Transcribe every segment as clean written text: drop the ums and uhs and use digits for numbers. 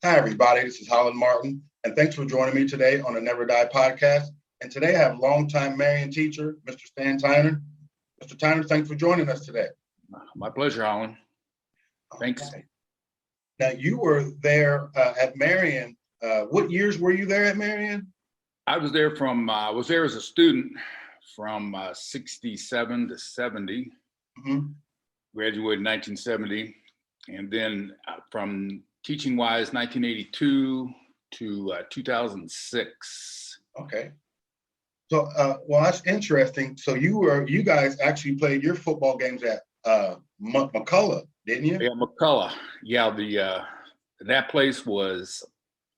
Hi, everybody. This is Holland Martin, and thanks for joining me today on the Never Die podcast. And today I have longtime Marion teacher, Mr. Stan Tyner. Mr. Tyner, thanks for joining us today. My pleasure, Holland. Thanks. Okay. Now, you were there at Marion. What years were you there at Marion? I was there as a student from 67 to 70. Mm-hmm. Graduated in 1970. And then from teaching-wise, 1982 to 2006. Okay. So, well, that's interesting. So you guys actually played your football games at McCullough, didn't you? Yeah, McCullough. Yeah, that place was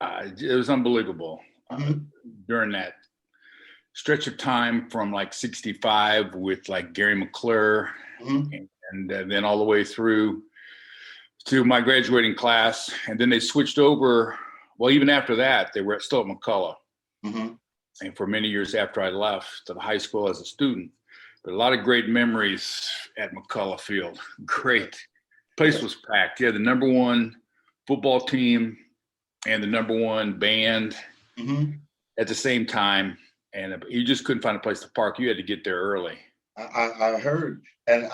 it was unbelievable during that stretch of time from like 65 with like Gary McClure and then all the way through to my graduating class. And then they switched over. Well, even after that, they were still at McCullough. Mm-hmm. And for many years after I left to the high school as a student, but a lot of great memories at McCullough Field. Great. Place was packed. Yeah, the number one football team and the number one band at the same time. And you just couldn't find a place to park. You had to get there early. I heard. And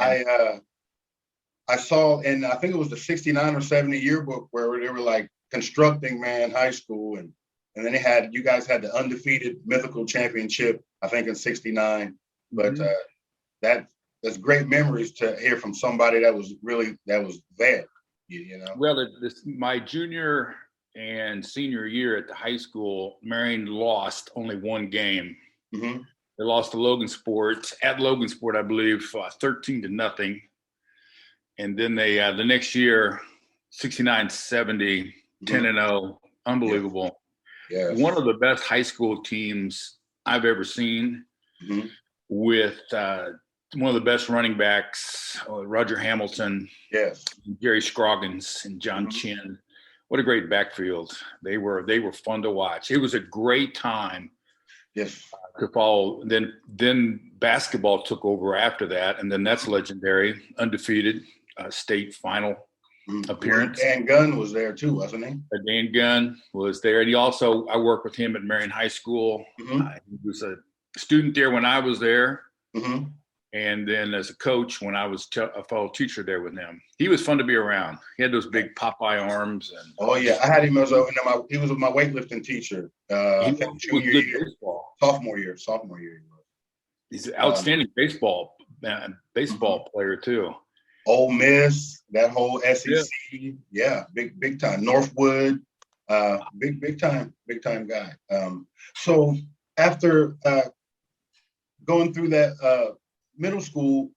I saw in, I think it was the 69 or 70 yearbook where they were like constructing Marion High School. And then you guys had the undefeated mythical championship, I think in 69. But that's great memories to hear from somebody that was there, you know? Well, my junior and senior year at the high school, Marion lost only one game. Mm-hmm. They lost to Logansport, at Logansport, I believe, 13-0. And then they, the next year, 69-70, 10-0, unbelievable. Yes. One of the best high school teams I've ever seen with one of the best running backs, Roger Hamilton, Jerry Scroggins, and John Chin. What a great backfield. They were fun to watch. It was a great time to follow. Then basketball took over after that, and then that's legendary, undefeated state final appearance. Dan Gunn was there too, wasn't he? Dan Gunn was there. And I worked with him at Marion High School. He was a student there when I was there. And then as a coach when I was a fellow teacher there with him. He was fun to be around. He had those big Popeye arms. And I had him he was my weightlifting teacher. I think sophomore year. He's an outstanding baseball player too. Ole Miss, that whole SEC, big time. Northwood, big time guy. So after going through that middle school,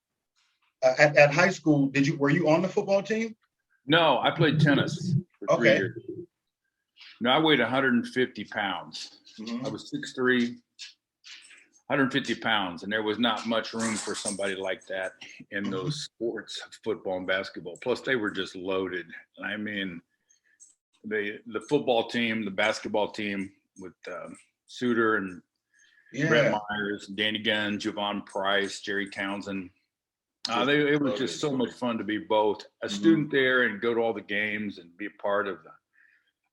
at high school, were you on the football team? No, I played tennis for 3 years. No, I weighed 150 pounds. I was 6'3", 150 pounds, and there was not much room for somebody like that in those sports, football and basketball. Plus, they were just loaded. I mean, the football team, the basketball team with Suter and Brett Myers, Danny Gunn, Javon Price, Jerry Townsend. It was just so much fun to be both a student there and go to all the games and be a part of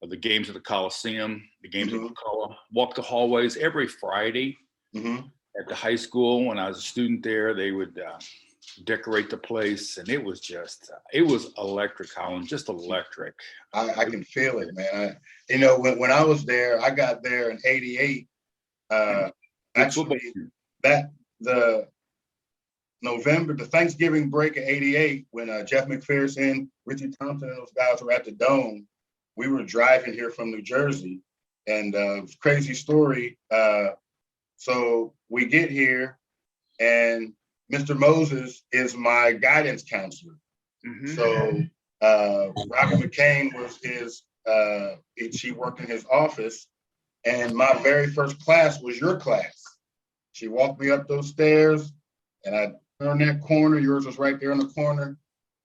the games of the Coliseum, the games of McCullough, walk the hallways every Friday. At the high school, when I was a student there, they would decorate the place, and it was electric, Holland, just electric. I can feel it, man. When I was there, I got there in '88. Actually, the Thanksgiving break of '88, when Jeff McPherson, Richie Thompson, and those guys were at the Dome, we were driving here from New Jersey, and crazy story. So we get here, and Mr. Moses is my guidance counselor. So Robbie McCain was she worked in his office, and my very first class was your class. She walked me up those stairs, and I turned that corner. Yours was right there in the corner.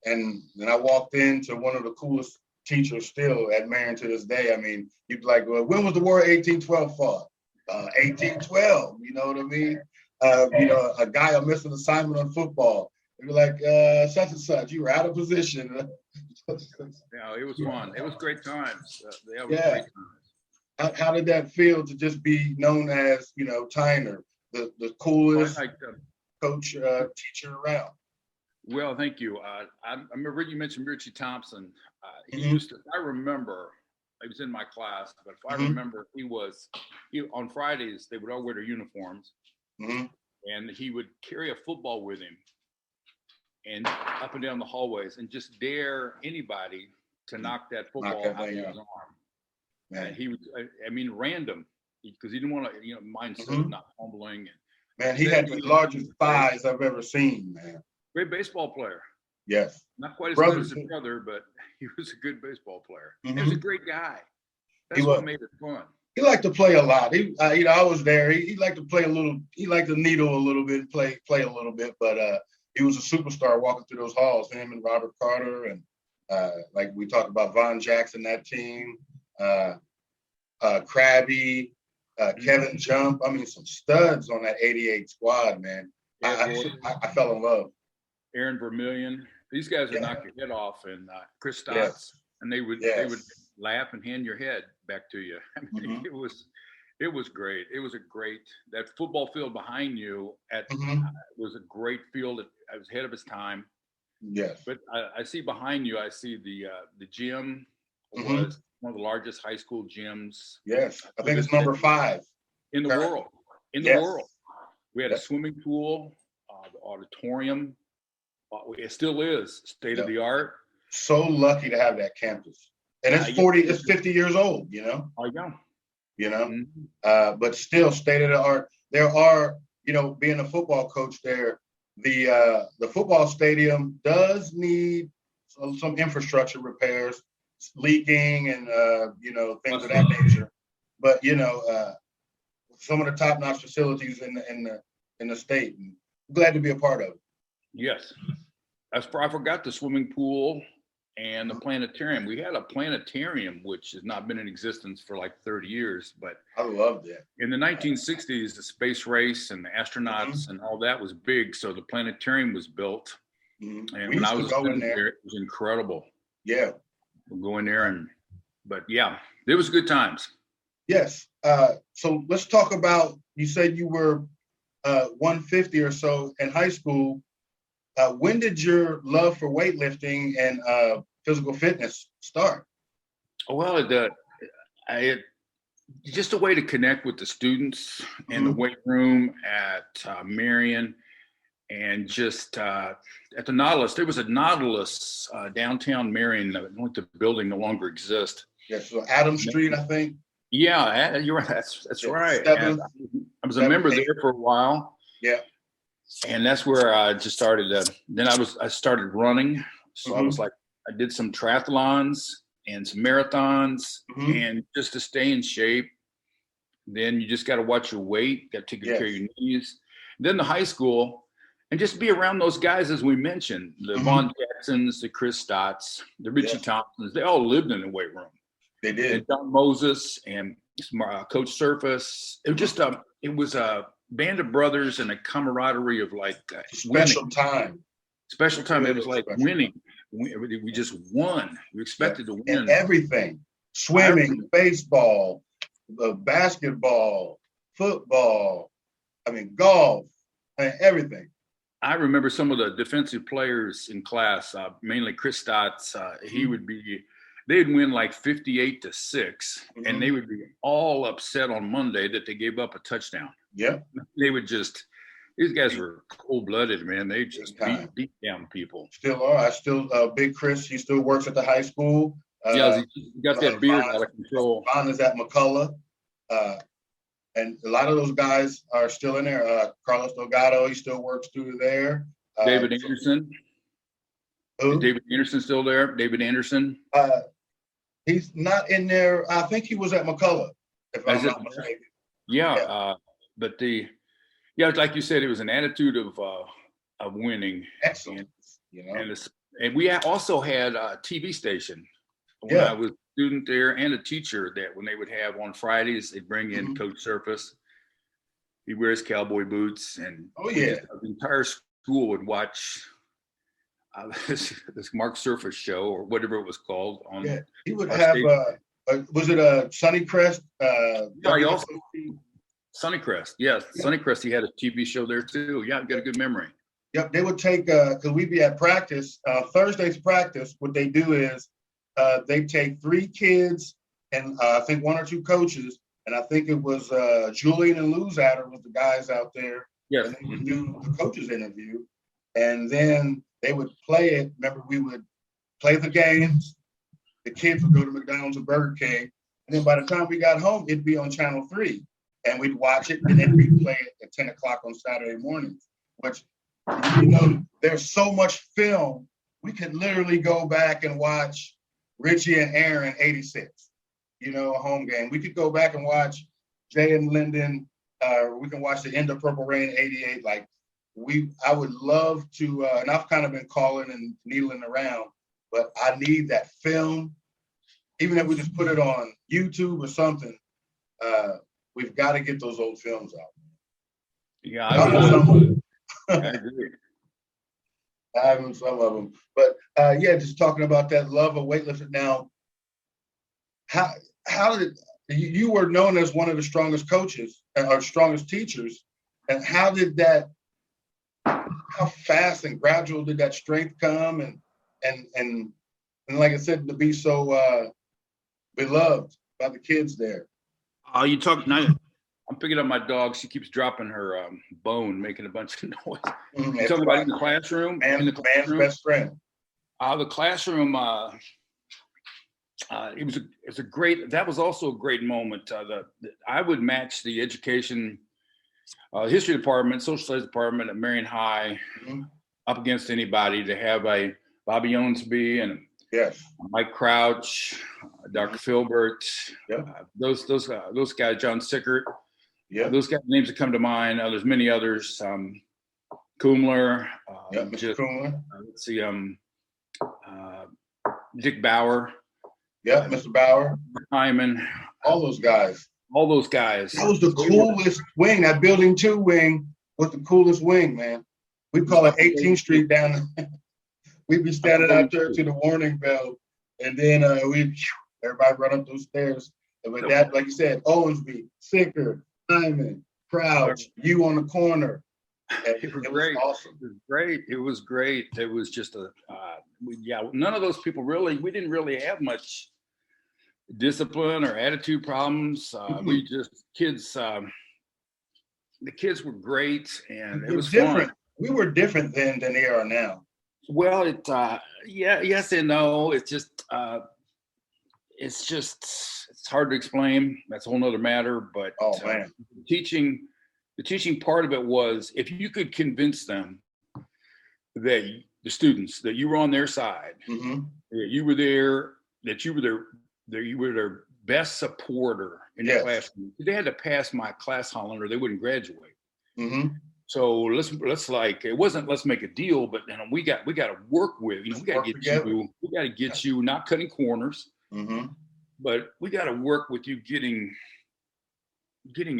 And then I walked into one of the coolest teachers still at Marion to this day. I mean, you'd be like, well, when was the war 1812 fought? 1812, you know what I mean? A guy will miss an assignment on football. They'd be like, such and such, you were out of position. Yeah, it was fun. It was great times. That was Yeah. great times. How did that feel to just be known as, Tyner, the coolest coach, teacher around? Well, thank you. I remember you mentioned Richie Thompson. He Mhm. used to, I remember, he was in my class, but if I remember, he on Fridays, they would all wear their uniforms, and he would carry a football with him and up and down the hallways and just dare anybody to knock that football out of his arm. Man. And he was, random, because he didn't want to, mindset of not fumbling. Man, he had the largest thighs I've ever seen, man. Great baseball player. Yes. Not quite as good as his brother, but he was a good baseball player. He was a great guy. That's what made it fun. He liked to play a lot. I was there. He liked to play a little. He liked to needle a little bit, play a little bit. But he was a superstar walking through those halls. Him and Robert Carter, and like we talked about Von Jackson, that team, Krabby, Kevin Jump. I mean, some studs on that '88 squad, man. I fell in love. Aaron Vermillion. These guys would knock your head off, and Chris Stotts, and they would laugh and hand your head back to you. I mean, it was great. It was that football field behind you was a great field. It was ahead of its time. Yes. But I see behind you, I see the gym was one of the largest high school gyms. Yes. I think it's number 5 in the world. In the world. We had a swimming pool, the auditorium. It still is state of the art. So lucky to have that campus. And it's 50 years old, Oh, yeah. But still state of the art. There are, being a football coach there, the football stadium does need some infrastructure repairs, leaking and, things of that nature. But, some of the top-notch facilities in the state. And I'm glad to be a part of it. Yes. I forgot the swimming pool and the planetarium. We had a planetarium, which has not been in existence for like 30 years, but I love that. In the 1960s, the space race and the astronauts and all that was big. So the planetarium was built. And when I was going there, it was incredible. Yeah. We'll go in there but yeah, it was good times. Yes. So let's talk about, you said you were 150 or so in high school. When did your love for weightlifting and physical fitness start? Well, just a way to connect with the students in the weight room at Marion, and just at the Nautilus. There was a Nautilus downtown Marion. The building no longer exists. Yes, so Adams Street, I think. Yeah, you're right. That's right. I was a member there for a while. Yeah. And that's where I just started. Then I started running. So I was like, I did some triathlons and some marathons, and just to stay in shape. Then you just got to watch your weight, got to take care of your knees. Then the high school, and just be around those guys, as we mentioned, the Von Jacksons, the Chris Stotts, the Richie Thompsons. They all lived in the weight room. They did. And John Moses and Coach Surface. It was just it was a band of brothers and a camaraderie of like special time. Special time. Really, it was like winning. We just won. We expected to win. And everything. Swimming, baseball, basketball, football, golf, everything. I remember some of the defensive players in class, mainly Chris Stotts. They'd win like 58-6, and they would be all upset on Monday that they gave up a touchdown. Yeah. They would these guys were cold-blooded, man. They just beat down people. Still are. Big Chris, he still works at the high school. He got that beard out of control. Von is at McCullough. And a lot of those guys are still in there. Carlos Delgado, he still works through there. David Anderson. Who? Is David Anderson still there? David Anderson? He's not in there. I think he was at McCullough, if I'm not mistaken. Yeah. But like you said, it was an attitude of winning. Excellent. And we also had a TV station when I was a student there, and a teacher that when they would have on Fridays, they'd bring in Coach Surface. He wears cowboy boots, and the entire school would watch this Mark Surface show or whatever it was called on. Yeah, he would have. Was it a Sunnycrest? Yeah, he also Sunnycrest. Yes, yeah. Sunnycrest. He had a TV show there too. Yeah, got a good memory. Yep, they would take because we'd be at practice. Thursday's practice. What they do is they take 3 kids and I think 1 or 2 coaches, and I think it was Julian and Luzader was the guys out there. Yes. And they would do the coaches interview, and then they would play it. Remember, we would play the games. The kids would go to McDonald's or Burger King, and then by the time we got home, it'd be on Channel 3, and we'd watch it, and then replay it at 10 o'clock on Saturday mornings. Which, you know, there's so much film, we could literally go back and watch Richie and Aaron '86, you know, a home game. We could go back and watch Jay and Lyndon. We can watch the end of Purple Rain '88. Like, I would love to, and I've kind of been calling and needling around, but I need that film. Even if we just put it on YouTube or something, we've got to get those old films out. Yeah, I agree. I have some of them, but yeah, just talking about that love of weightlifting. Now, how did you were known as one of the strongest coaches or strongest teachers, and how fast and gradual did that strength come, and like I said, to be so beloved by the kids there? You talk now. I'm picking up my dog. She keeps dropping her bone, making a bunch of noise. Mm-hmm. You're talking about in the classroom? Man's best friend. The classroom, it was a great, that was also a great moment. I would match the education, history department, social studies department at Marion High up against anybody to have a Bobby Owensby and Mike Crouch, Dr. Filbert, those guys, John Sickert. Yeah, those guys' names that come to mind. There's many others. Kumler. Mr. Kumler. Let's see. Dick Bauer. Yeah, Mr. Bauer. Hyman. All those guys. All those guys. That was the coolest wing. That Building 2 wing was the coolest wing, man. We'd call it 18th Street down. We'd be standing out there to the warning bell, and then everybody run up those stairs. And with that, like you said, Owensby, Sickert, Hyman, Crouch, you on the corner. It was great. Awesome. It was great. It was great. It was just none of those people we didn't really have much discipline or attitude problems. We just the kids were great, and it was different. Fun. We were different then than they are now. Well, yes and no. It's hard to explain. That's a whole nother matter. But the teaching part of it was, if you could convince them that the students that you were on their side, that you were there, that you were their best supporter in the classroom. They had to pass my class, Holland, or they wouldn't graduate. So let's it wasn't let's make a deal, but we got to work with, we got to get you not cutting corners, but we got to work with you getting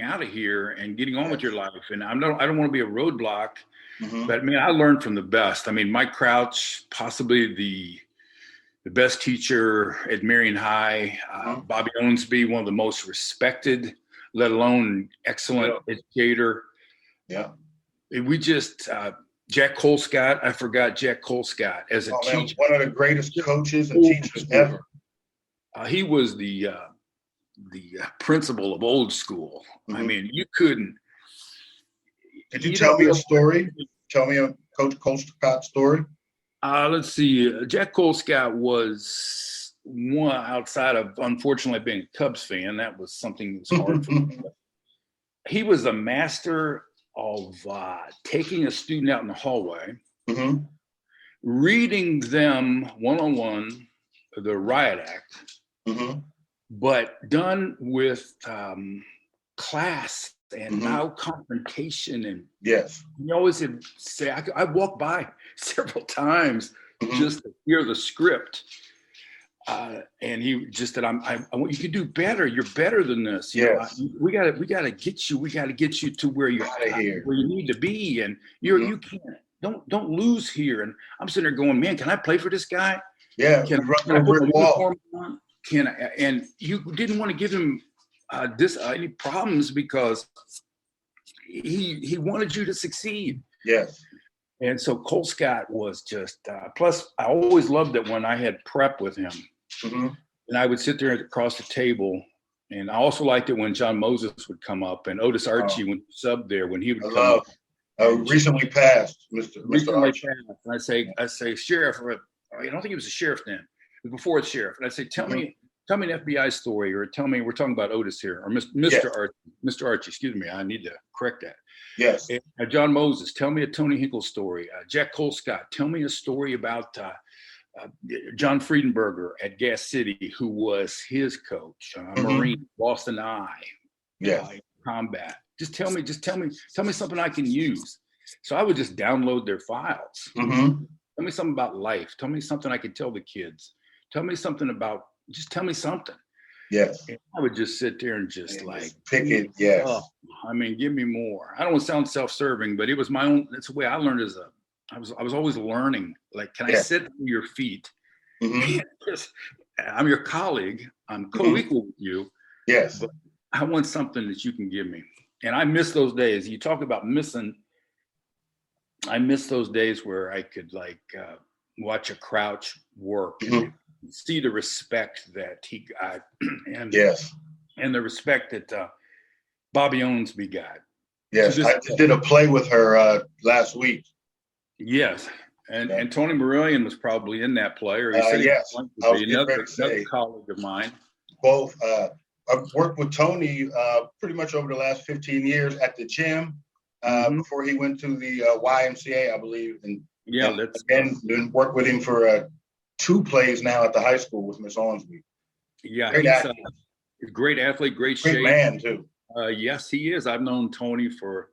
out of here and getting on with your life. And I don't want to be a roadblock, but I learned from the best. Mike Crouch, possibly the best teacher at Marion High, Bobby Owensby, one of the most respected, let alone excellent educator. Yeah. We just, Jack Colescott, I forgot Jack Colescott as a teacher. One of the greatest coaches and teachers ever. He was the principal of old school. You couldn't. Could you tell me a story? Tell me a Coach Colescott story. Let's see. Jack Colescott was one outside of, unfortunately, being a Cubs fan. That was something that was hard for me. He was a master of taking a student out in the hallway, reading them one-on-one the Riot Act, but done with class and now confrontation. And you always say, I walked by several times just to hear the script. And he just said, I want you can do better. You're better than this. We gotta get you. We gotta get you to where you need to be. And you don't lose here. And I'm sitting there going, man, can I play for this guy? Yeah, Can I put my uniform on? Can I? And you didn't want to give him any problems because he wanted you to succeed. Yes. And so Cole Scott was just, plus I always loved it when I had prep with him. Mm-hmm. And I would sit there across the table. And I also liked it when John Moses would come up and Otis Archie would sub there when he would come up. Recently passed, Mr. Archie. Passed. And I say, Sheriff, I don't think he was a sheriff then. It was before it's sheriff. And I say, tell me an FBI story, or tell me, we're talking about Otis here, or Mr. Archie, excuse me. I need to correct that. Yes. And, John Moses, tell me a Tony Hinkle story. Jack Colescott, tell me a story about John Friedenberger at Gas City, who was his coach. Marine, lost an eye. Yeah. Combat. Just tell me something I can use. So I would just download their files. Mm-hmm. Tell me something about life. Tell me something I could tell the kids. Tell me something about. Just tell me something. Yes. And I would just sit there and just pick it. Yes. I mean, give me more. I don't want to sound self-serving, but it was my own. That's the way I learned I was always learning. Like, can I sit at your feet? Mm-hmm. I'm your colleague. I'm co-equal with you. Yes. But I want something that you can give me. And I miss those days. You talk about missing. I miss those days where I could watch a Crouch work and see the respect that he got, and the respect that Bobby Owensby got. Yes, I did a play with her last week. Yes, and Tony Marion was probably in that play, or he said yes, I was another colleague of mine. Both. I've worked with Tony pretty much over the last 15 years at the gym before he went to the YMCA, I believe, and then worked with him for 2 plays now at the high school with Miss Owensby. Yeah, he's a great athlete, great shape. Great man too. Yes, he is. I've known Tony for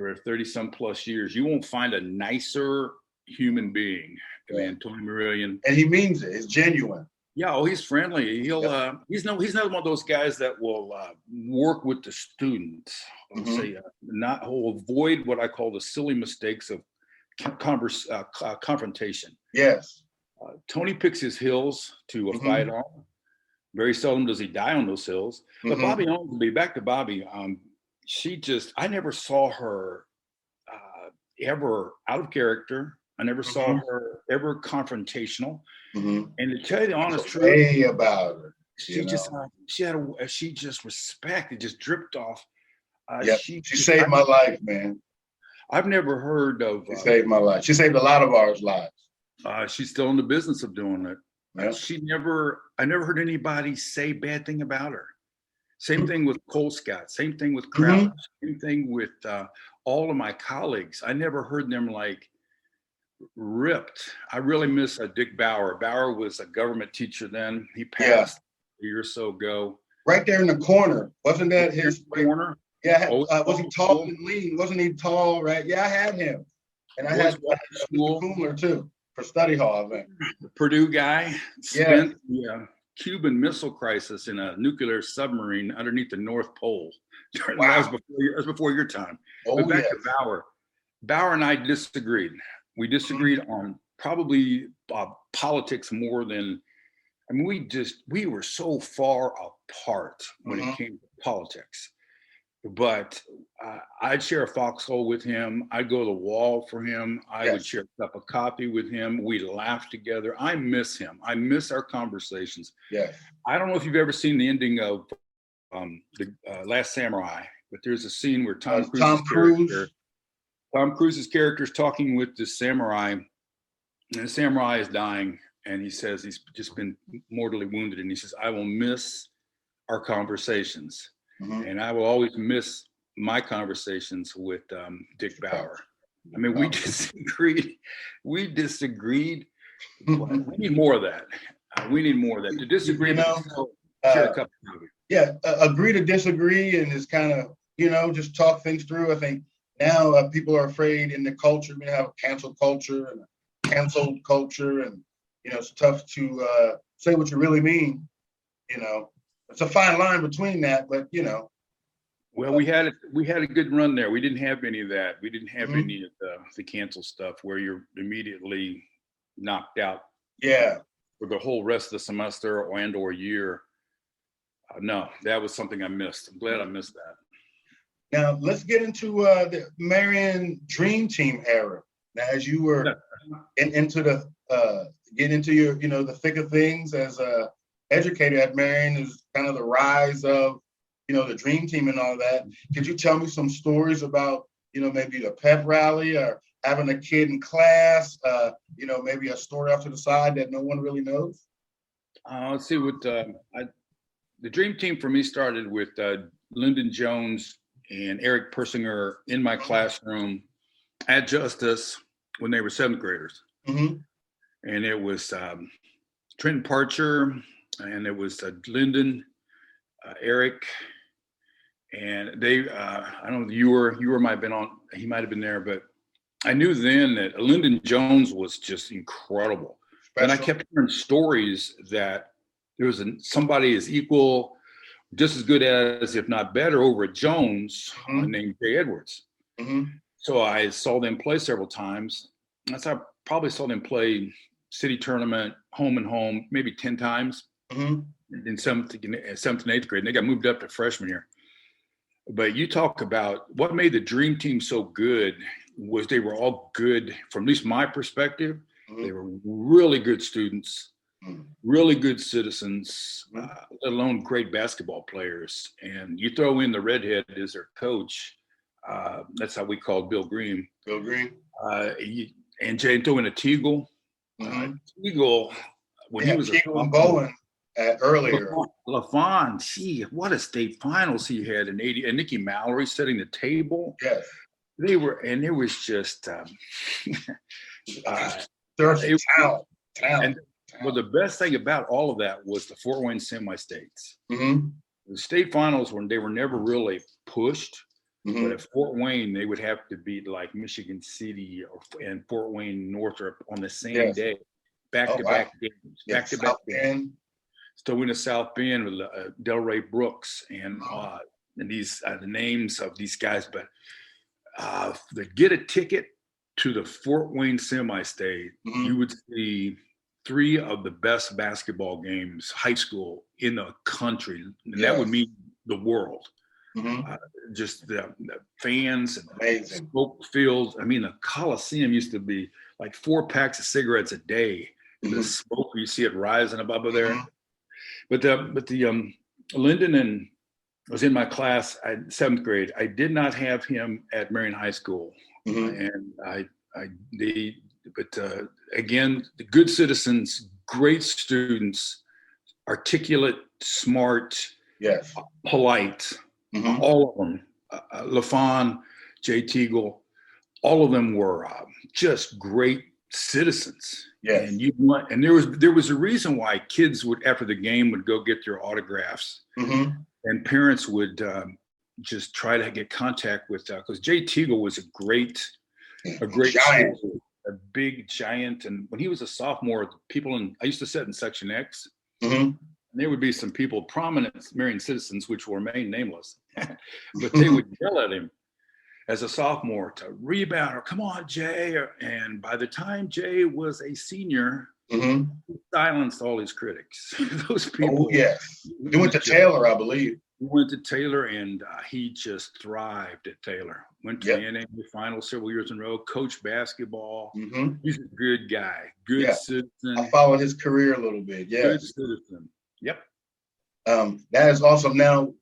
30-some plus years. You won't find a nicer human being than Tony Marion. And he means it. It's genuine. Yeah, he's friendly. He's not one of those guys that will work with the students. He'll avoid what I call the silly mistakes of confrontation. Yes. Tony picks his hills to fight on. Very seldom does he die on those hills. But Bobby Owensby, back to Bobby, I never saw her ever out of character. I never saw her ever confrontational. And to tell you the honest truth about her, she just respect. It just dripped off. She saved my life, man. I've never heard of. She saved my life. She saved a lot of our lives. She's still in the business of doing it. Yep. I never heard anybody say bad thing about her. Same thing with Cole Scott. Same thing with Crouch. Same thing with all of my colleagues. I never heard them ripped. I really miss Dick Bauer. Bauer was a government teacher then. He passed a year or so ago. Right there in the corner. Wasn't that his corner? Yeah. Was he tall and lean? Wasn't he tall, right? Yeah, I had him. And I had Mr. Kumler too for study hall, I think. The Purdue guy spent the Cuban Missile Crisis in a nuclear submarine underneath the North Pole. That was before your time. But back to Bauer. Bauer and I disagreed. We disagreed on probably politics more than, we were so far apart when it came to politics. But I'd share a foxhole with him. I'd go to the wall for him. I would share a cup of coffee with him. We'd laugh together. I miss him. I miss our conversations. Yeah. I don't know if you've ever seen the ending of the Last Samurai, but there's a scene where Tom Cruise's character is talking with the samurai, and the samurai is dying, and he says he's just been mortally wounded, and he says, I will miss our conversations. And I will always miss my conversations with Dick Bauer. We disagreed. But we need more of that. To disagree, share a cup of coffee. Agree to disagree, and it's kind of, just talk things through. I think now people are afraid in the culture. We have a cancel culture and a canceled culture, and it's tough to say what you really mean. It's a fine line between that, but Well, we had a good run there. We didn't have any of that. We didn't have any of the cancel stuff where you're immediately knocked out. Yeah. For the whole rest of the semester or year. No, that was something I missed. I'm glad I missed that. Now let's get into the Marion Dream Team era. Now, as you were into your, the thick of things as a educator at Marion, is kind of the rise of, the Dream Team and all that. Could you tell me some stories about, maybe the pep rally or having a kid in class, maybe a story off to the side that no one really knows? Let's see what the Dream Team for me started with Lyndon Jones and Eric Persinger in my classroom at Justice when they were 7th graders. And it was Trenton Parcher, and it was Lyndon, Eric, and they, I don't know, you might have been on, he might have been there, but I knew then that Lyndon Jones was just incredible. Special. And I kept hearing stories that there was somebody as equal, just as good as, if not better, over at Jones, named Jay Edwards. So I saw them play several times. I probably saw them play city tournament, home and home, maybe 10 times in 7th and 8th grade. And they got moved up to freshman year. But you talk about what made the Dream Team so good was they were all good, from at least my perspective. They were really good students, really good citizens, let alone great basketball players. And you throw in the redhead as their coach. That's how we called Bill Green. Bill Green. And Jay, throw in a Teagle. Teagle, when he was Teagle and Bowen earlier. LaFawn, gee, what a state finals he had in '80. And Nicky Mallory setting the table. Yes. They were, and it was just there's talent. And well, the best thing about all of that was the Fort Wayne semi-states. The state finals, when they were never really pushed, but at Fort Wayne, they would have to beat like Michigan City and Fort Wayne Northrop on the same day, back-to-back games, back-to-back games. So in the South Bend with Delray Brooks and these the names of these guys, but to get a ticket to the Fort Wayne semi-state, you would see 3 of the best basketball games, high school, in the country. And that would mean the world. Just the fans and the smoke fields. I mean, the Coliseum used to be like 4 packs of cigarettes a day. The smoke, you see it rising above there. But the Lyndon and was in my class at 7th grade. I did not have him at Marion High School, and again, the good citizens, great students, articulate, smart, polite, all of them. LaFawn, Jay Teagle, all of them were just great citizens. And and there was a reason why kids would, after the game, would go get their autographs, and parents would just try to get contact with because Jay Teagle was a great giant. A big giant. And when he was a sophomore, I used to sit in Section X, and there would be some people, prominent Marion citizens, which will remain nameless, but they would yell at him as a sophomore to rebound or come on, Jay. And by the time Jay was a senior, he silenced all his critics. Those people. Oh, yes. He went to Taylor, I believe. He went to Taylor, and he just thrived at Taylor. Went to the NAA finals several years in a row, coached basketball. He's a good guy, good citizen. I followed his career a little bit. Good citizen. Yep. That is awesome. Now,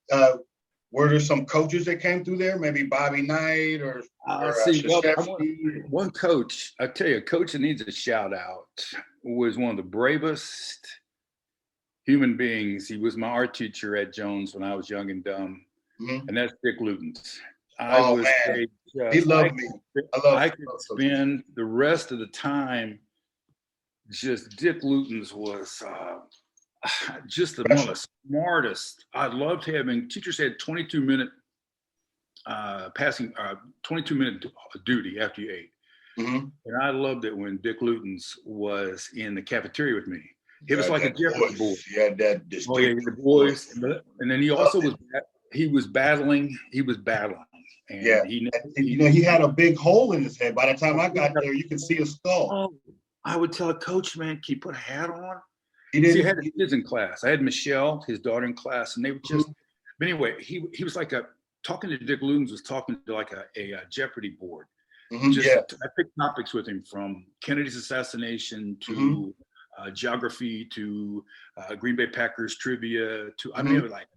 were there some coaches that came through there? Maybe Bobby Knight or one coach, I tell you, a coach that needs a shout out was one of the bravest human beings. He was my art teacher at Jones when I was young and dumb, and that's Dick Lutens. He loved me. I could spend the rest of the time just Dick Lutens was just one of the smartest. I loved having teachers had 22-minute passing, 22-minute duty after you ate. And I loved it when Dick Lutens was in the cafeteria with me. It was like a Jeffrey boy. He had that the voice. And then he also was he was battling. And Yeah. He had a big hole in his head. By the time I got there, you could see a skull. Oh, I would tell a coach, man, can you put a hat on? He didn't. See, I had his kids in class. I had Michelle, his daughter, in class, and they were just. But anyway, he was like talking to Dick Lutens was talking to like a Jeopardy board. I picked topics with him from Kennedy's assassination to geography to Green Bay Packers trivia to I mean, it was like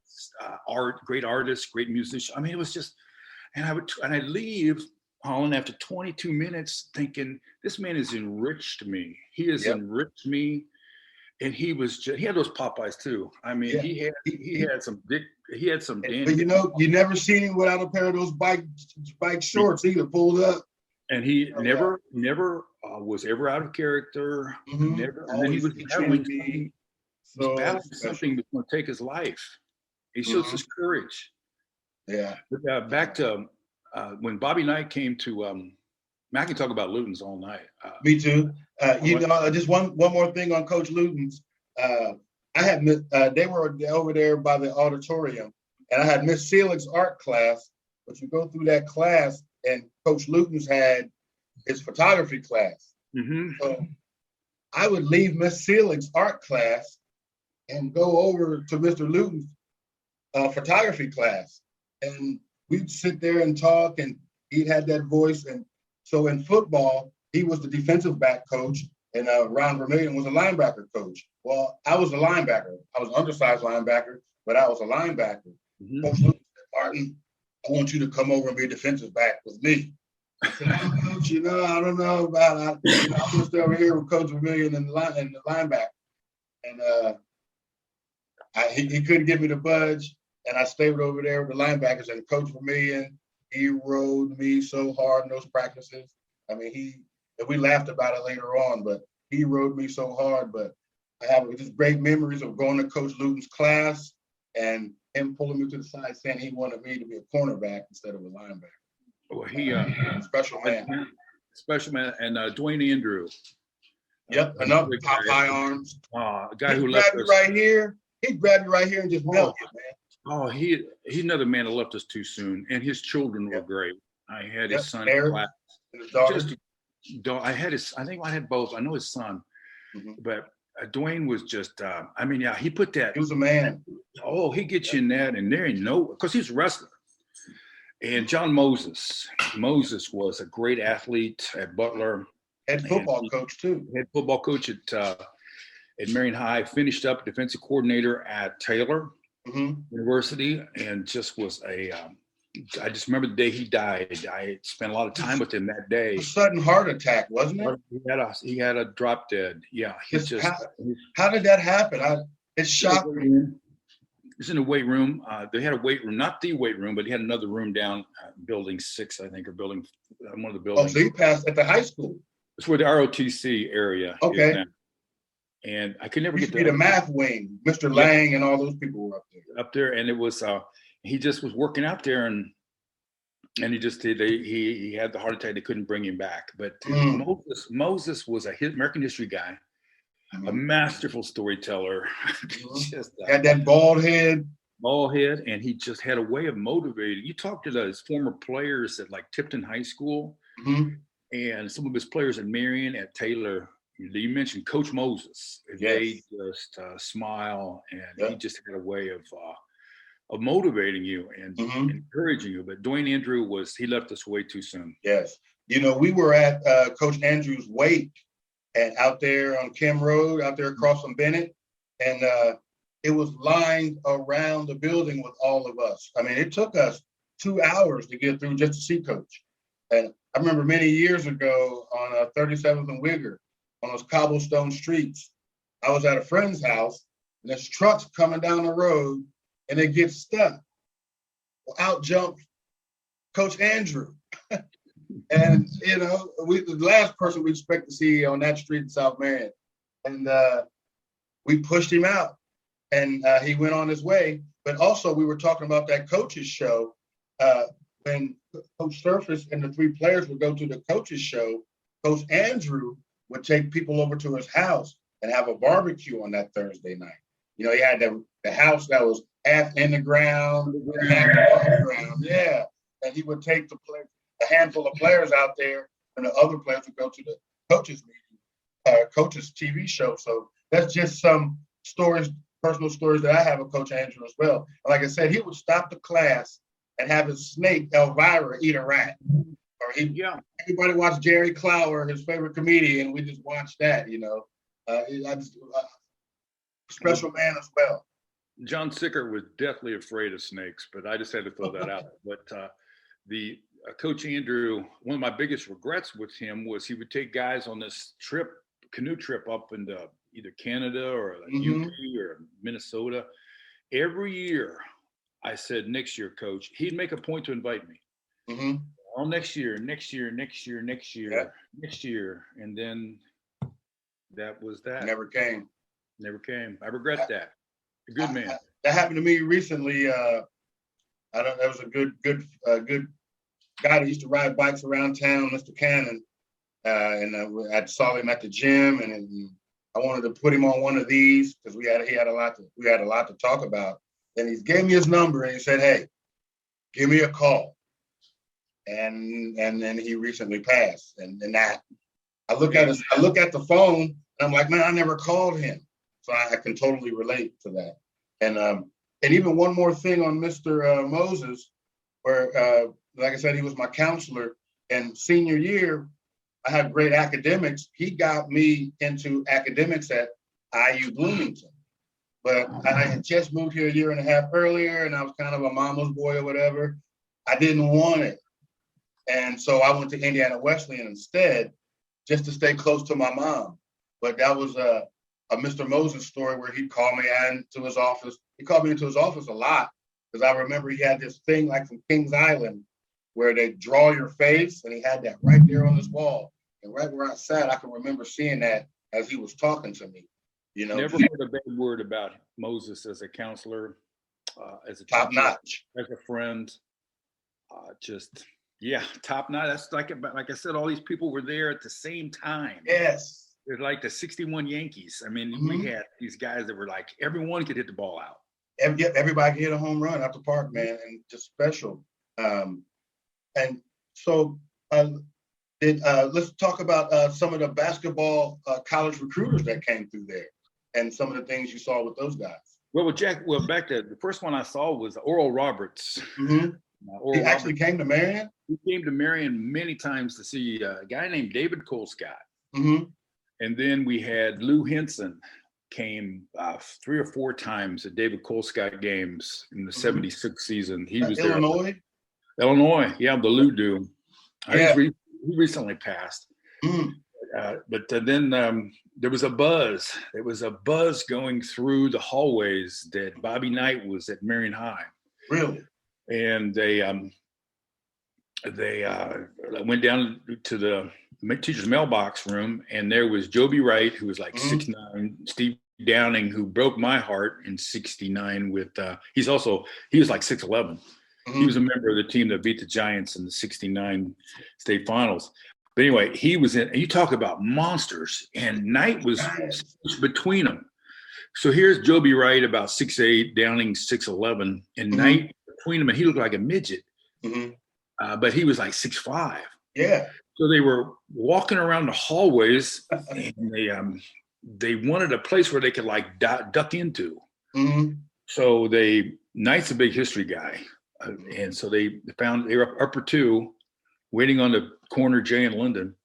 art, great artists, great musicians. I mean, it was just. And I'd leave Holland after 22 minutes thinking, this man has enriched me. He has enriched me. And he had those Popeyes too. I mean, he had some dandy. But you never seen him without a pair of those bike shorts either pulled up. And he never was ever out of character. Never. And then he was battling something that's going to take his life. He shows his courage. Yeah. But, back to when Bobby Knight came to, I can talk about Lutens all night. Me too. Just one more thing on Coach Lutens. They were over there by the auditorium, and I had Miss Selig's art class. But you go through that class, and Coach Lutens had his photography class. So I would leave Miss Selig's art class and go over to Mr. Lutens' photography class. And we'd sit there and talk, and he had that voice. And so in football, he was the defensive back coach, and Ron Vermillion was a linebacker coach. Well, I was a linebacker. I was an undersized linebacker, but I was a linebacker. Coach Lutens said, Martin, I want you to come over and be a defensive back with me. I said, Coach, I don't know about it. I'm just over here with Coach Vermillion and the linebacker. And he couldn't get me to budge. And I stayed over there with the linebackers, and Coach Vermillion, he rode me so hard in those practices. I mean, we laughed about it later on, but he rode me so hard. But I have just great memories of going to Coach Luton's class and him pulling me to the side saying he wanted me to be a cornerback instead of a linebacker. Well, he special man. Special man, and Dwayne Andrew. Yep, another high arms. A guy who left us right here. He'd grab you right here and just melt you, man. Oh, he's another man that left us too soon, and his children were great. I had his son in class. I think I had both. I know his son, but Dwayne was just. He put that. He was a man. Oh, he gets you in that, and there ain't because he's a wrestler. And John Moses was a great athlete at Butler. Head football coach too. Head football coach at Marion High. Finished up defensive coordinator at Taylor University, and just was I just remember the day he died. I spent a lot of time with him that day. A sudden heart attack, wasn't it? He had a drop dead. Yeah. How did that happen? It shocked me. He was in a weight room. They had a weight room, not the weight room, but he had another room down building 6, I think, or building one of the buildings. Oh, so he passed at the high school. It's where the ROTC area is now. And I could never get to the math wing. Mr. Lang and all those people were up there. And it was he just was working out there, and he just did. He had the heart attack. They couldn't bring him back. But Moses was a American history guy, a masterful storyteller. Had that bald head, and he just had a way of motivating. You talk to those former players at like Tipton High School, and some of his players at Marion, at Taylor. You mentioned Coach Moses. They just smile, and he just had a way of motivating you and encouraging you. But Dwayne Andrew he left us way too soon. Yes. We were at Coach Andrew's wake, and out there on Kim Road, out there across from Bennett, and it was lined around the building with all of us. I mean, it took us 2 hours to get through just to see Coach. And I remember many years ago on 37th and Wigger, on those cobblestone streets, I was at a friend's house, and there's trucks coming down the road, and they get stuck. Well, out jumped Coach Andrew. And, the last person we expect to see on that street in South Marion. And we pushed him out, and he went on his way. But also, we were talking about that coach's show. When Coach Surface and the 3 players would go to the coach's show, Coach Andrew would take people over to his house and have a barbecue on that Thursday night. You know, he had the house that was half in the ground, half above the ground. Yeah. And he would take a handful of players out there, and the other players would go to the coaches meeting, coaches TV show. So that's just some stories, personal stories that I have of Coach Andrew as well. And like I said, he would stop the class and have his snake, Elvira, eat a rat. Or everybody watched Jerry Clower, his favorite comedian, and we just watched that, you know. Special man as well. John Sickert was deathly afraid of snakes, but I just had to throw that out. But Coach Andrew, one of my biggest regrets with him was he would take guys on this canoe trip up into either Canada or UP or Minnesota. Every year, I said, next year, Coach, he'd make a point to invite me. Mm-hmm. Oh, next year. And then that was that. Never came. I regret that. A good man. That happened to me recently. There was a good guy that used to ride bikes around town, Mr. Cannon. And I saw him at the gym, and I wanted to put him on one of these because we had a lot to talk about. And he gave me his number and he said, "Hey, give me a call." And then he recently passed. And that I look at the phone and I'm like, man, I never called him. So I can totally relate to that. And even one more thing on Mr. Moses, where like I said, he was my counselor. And senior year, I had great academics. He got me into academics at IU Bloomington. But I had just moved here a year and a half earlier, and I was kind of a mama's boy or whatever. I didn't want it. And so I went to Indiana Wesleyan instead, just to stay close to my mom. But that was a Mr. Moses story where he'd call me into his office. He called me into his office a lot because I remember he had this thing like from Kings Island where they draw your face, and he had that right there on his wall. And right where I sat, I can remember seeing that as he was talking to me. You know, never heard a bad word about Moses as a counselor, as a top notch, as a friend. Top notch. That's like I said, all these people were there at the same time. Yes, they're like the '61 Yankees. I mean, we had these guys that were like everyone could hit the ball out. Everybody could hit a home run out the park, man, and just special. And so let's talk about some of the basketball college recruiters that came through there and some of the things you saw with those guys. Well, back to the first one I saw was Oral Roberts. Mm-hmm. He actually came to Marion? He came to Marion many times to see a guy named David Colescott. Mm-hmm. And then we had Lou Henson came 3 or 4 times at David Colescott games in the 76 season. He was Illinois? There. Illinois, yeah, the Lou dude. Yeah. He recently passed. Mm. But then there was a buzz. There was a buzz going through the hallways that Bobby Knight was at Marion High. Really? And they went down to the teacher's mailbox room, and there was Joby Wright, who was like 6'9", Steve Downing, who broke my heart in '69 with he was like 6'11". He was a member of the team that beat the Giants in the '69 state finals. But anyway, he was in, and you talk about monsters, and Knight was between them. So here's Joby Wright, about 6'8", Downing 6'11", and Knight between them, and he looked like a midget. But he was like 6'5". Yeah. So they were walking around the hallways, and they wanted a place where they could like duck into. So Knight's a big history guy. And so they were upper 2, waiting on the corner Jay and Linden,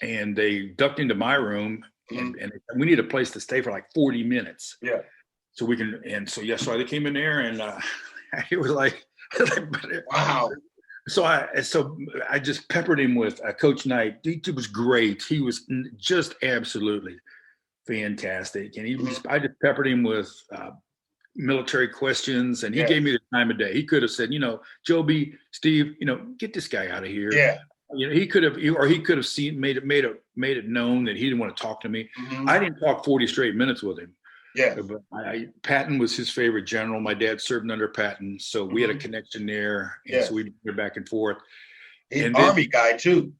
and they ducked into my room, and we need a place to stay for like 40 minutes. Yeah. So we can, so they came in there, and it was like, wow. So I just peppered him with Coach Knight. He was great. He was just absolutely fantastic, and I just peppered him with military questions, and he gave me the time of day. He could have said, Joby, Steve, get this guy out of here. Yeah. He could have made it known that he didn't want to talk to me. I didn't talk 40 straight minutes with him. Yeah. But Patton was his favorite general. My dad served under Patton, so we had a connection there, and so we'd go back and forth. He's an Army guy too.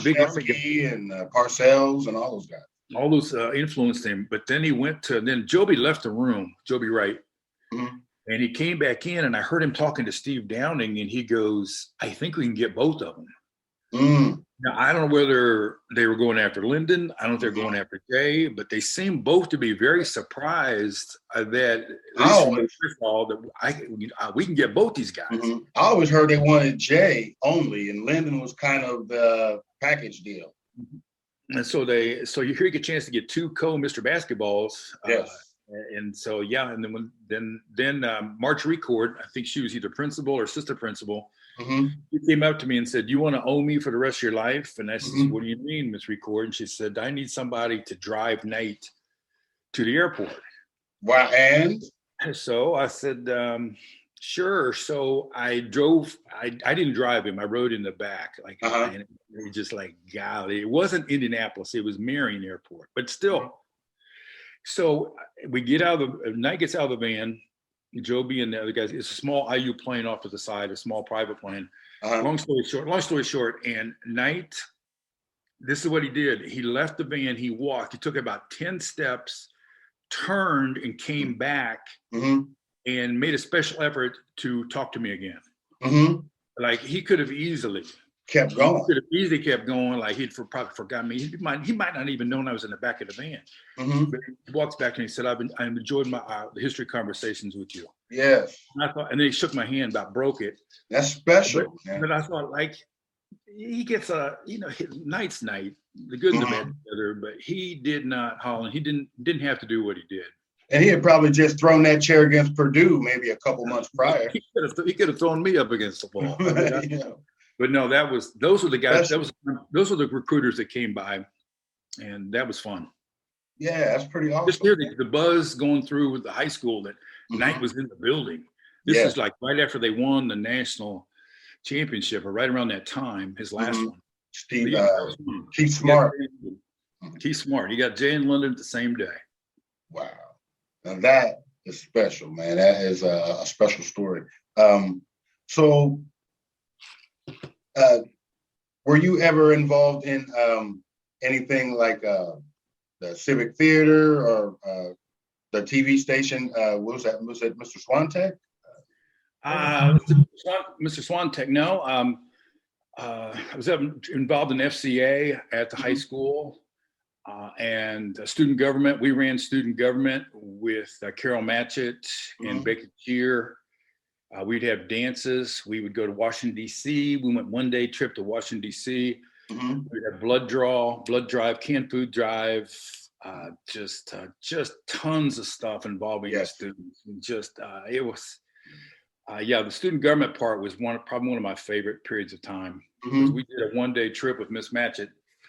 Big Army guy. And Parcells and all those guys. all those influenced him. But then then Joby left the room, Joby Wright. Mm-hmm. And he came back in, and I heard him talking to Steve Downing, and he goes, I think we can get both of them. Mm. Now, I don't know whether they were going after Lyndon. I don't know if they're going after Jay, but they seem both to be very surprised that, first of all, that we can get both these guys. Mm-hmm. I always heard they wanted Jay only, and Lyndon was kind of the package deal. And so you get a chance to get two co-Mr. Basketballs. Yes. And so, yeah, and then Marjorie Cord, I think she was either principal or assistant principal. Mm-hmm. She came up to me and said, "You want to own me for the rest of your life?" And I said, "What do you mean, Miss Record?" And she said, "I need somebody to drive Nate to the airport." Wow. And so I said, "Sure." So I drove. I didn't drive him. I rode in the back, and it just like, golly, it wasn't Indianapolis. It was Marion Airport, but still. So we get out of Knight gets out of the van. Joby and the other guys. It's a small IU plane off to the side, a small private plane. Long story short, and Knight, this is what he did. He left the van. He walked. He took about 10 steps, turned, and came back, and made a special effort to talk to me again. Mm-hmm. Like he could have easily kept going. He could have easily kept going. Like he'd probably forgot me. He might not even known I was in the back of the van. Mm-hmm. But he walks back and he said, "I've enjoyed my the history conversations with you." Yes. And I thought, and then he shook my hand, about broke it. That's special. But I thought, like, he gets Knight's Night, the good and the bad together. But he did not, Holland. He didn't have to do what he did. And he had probably just thrown that chair against Purdue maybe a couple months prior. He could have thrown me up against the wall. Yeah. But no, those were the guys. Those were the recruiters that came by, and that was fun. Yeah, that's pretty awesome. Just hear the buzz going through with the high school that Knight was in the building. This is like right after they won the national championship, or right around that time, his last one. Keith Smart. Keith Smart. He got Jay and London the same day. Wow. Now that is special, man. That is a special story. So were you ever involved in anything like the Civic Theater or the TV station? What was that? Was it Mr. Swantek? Mr. Swantek, no. I was involved in FCA at the high school and student government. We ran student government with Carol Matchett and Baker Cheer. We'd have dances. We would go to Washington, D.C. We went one-day trip to Washington, D.C. We'd have blood drive, canned food drive, just tons of stuff involving the students. It was, the student government part was probably one of my favorite periods of time. Because we did a one-day trip with Miss Matchett.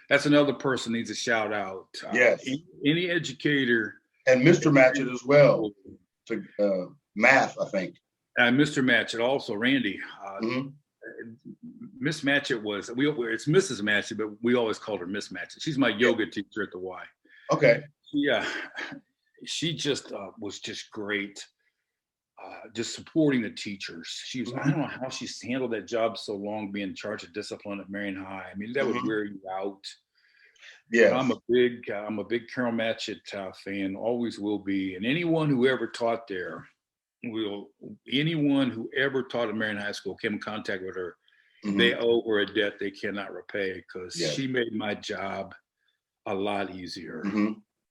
That's another person needs a shout out. Yes. Any educator. And Mr. Matchett as well, to math, I think. Mr. Matchett also, Randy. Miss Matchett it's Mrs. Matchett, but we always called her Miss Matchett. She's my yoga teacher at the Y. Okay. Yeah, she just was just great, just supporting the teachers. She was, I don't know how she's handled that job so long, being in charge of discipline at Marion High. I mean, that would wear you out. Yeah, I'm a big Carol Matchett fan, always will be. And anyone who ever taught there, anyone who ever taught at Marion High School came in contact with her, they owe her a debt they cannot repay, because she made my job a lot easier.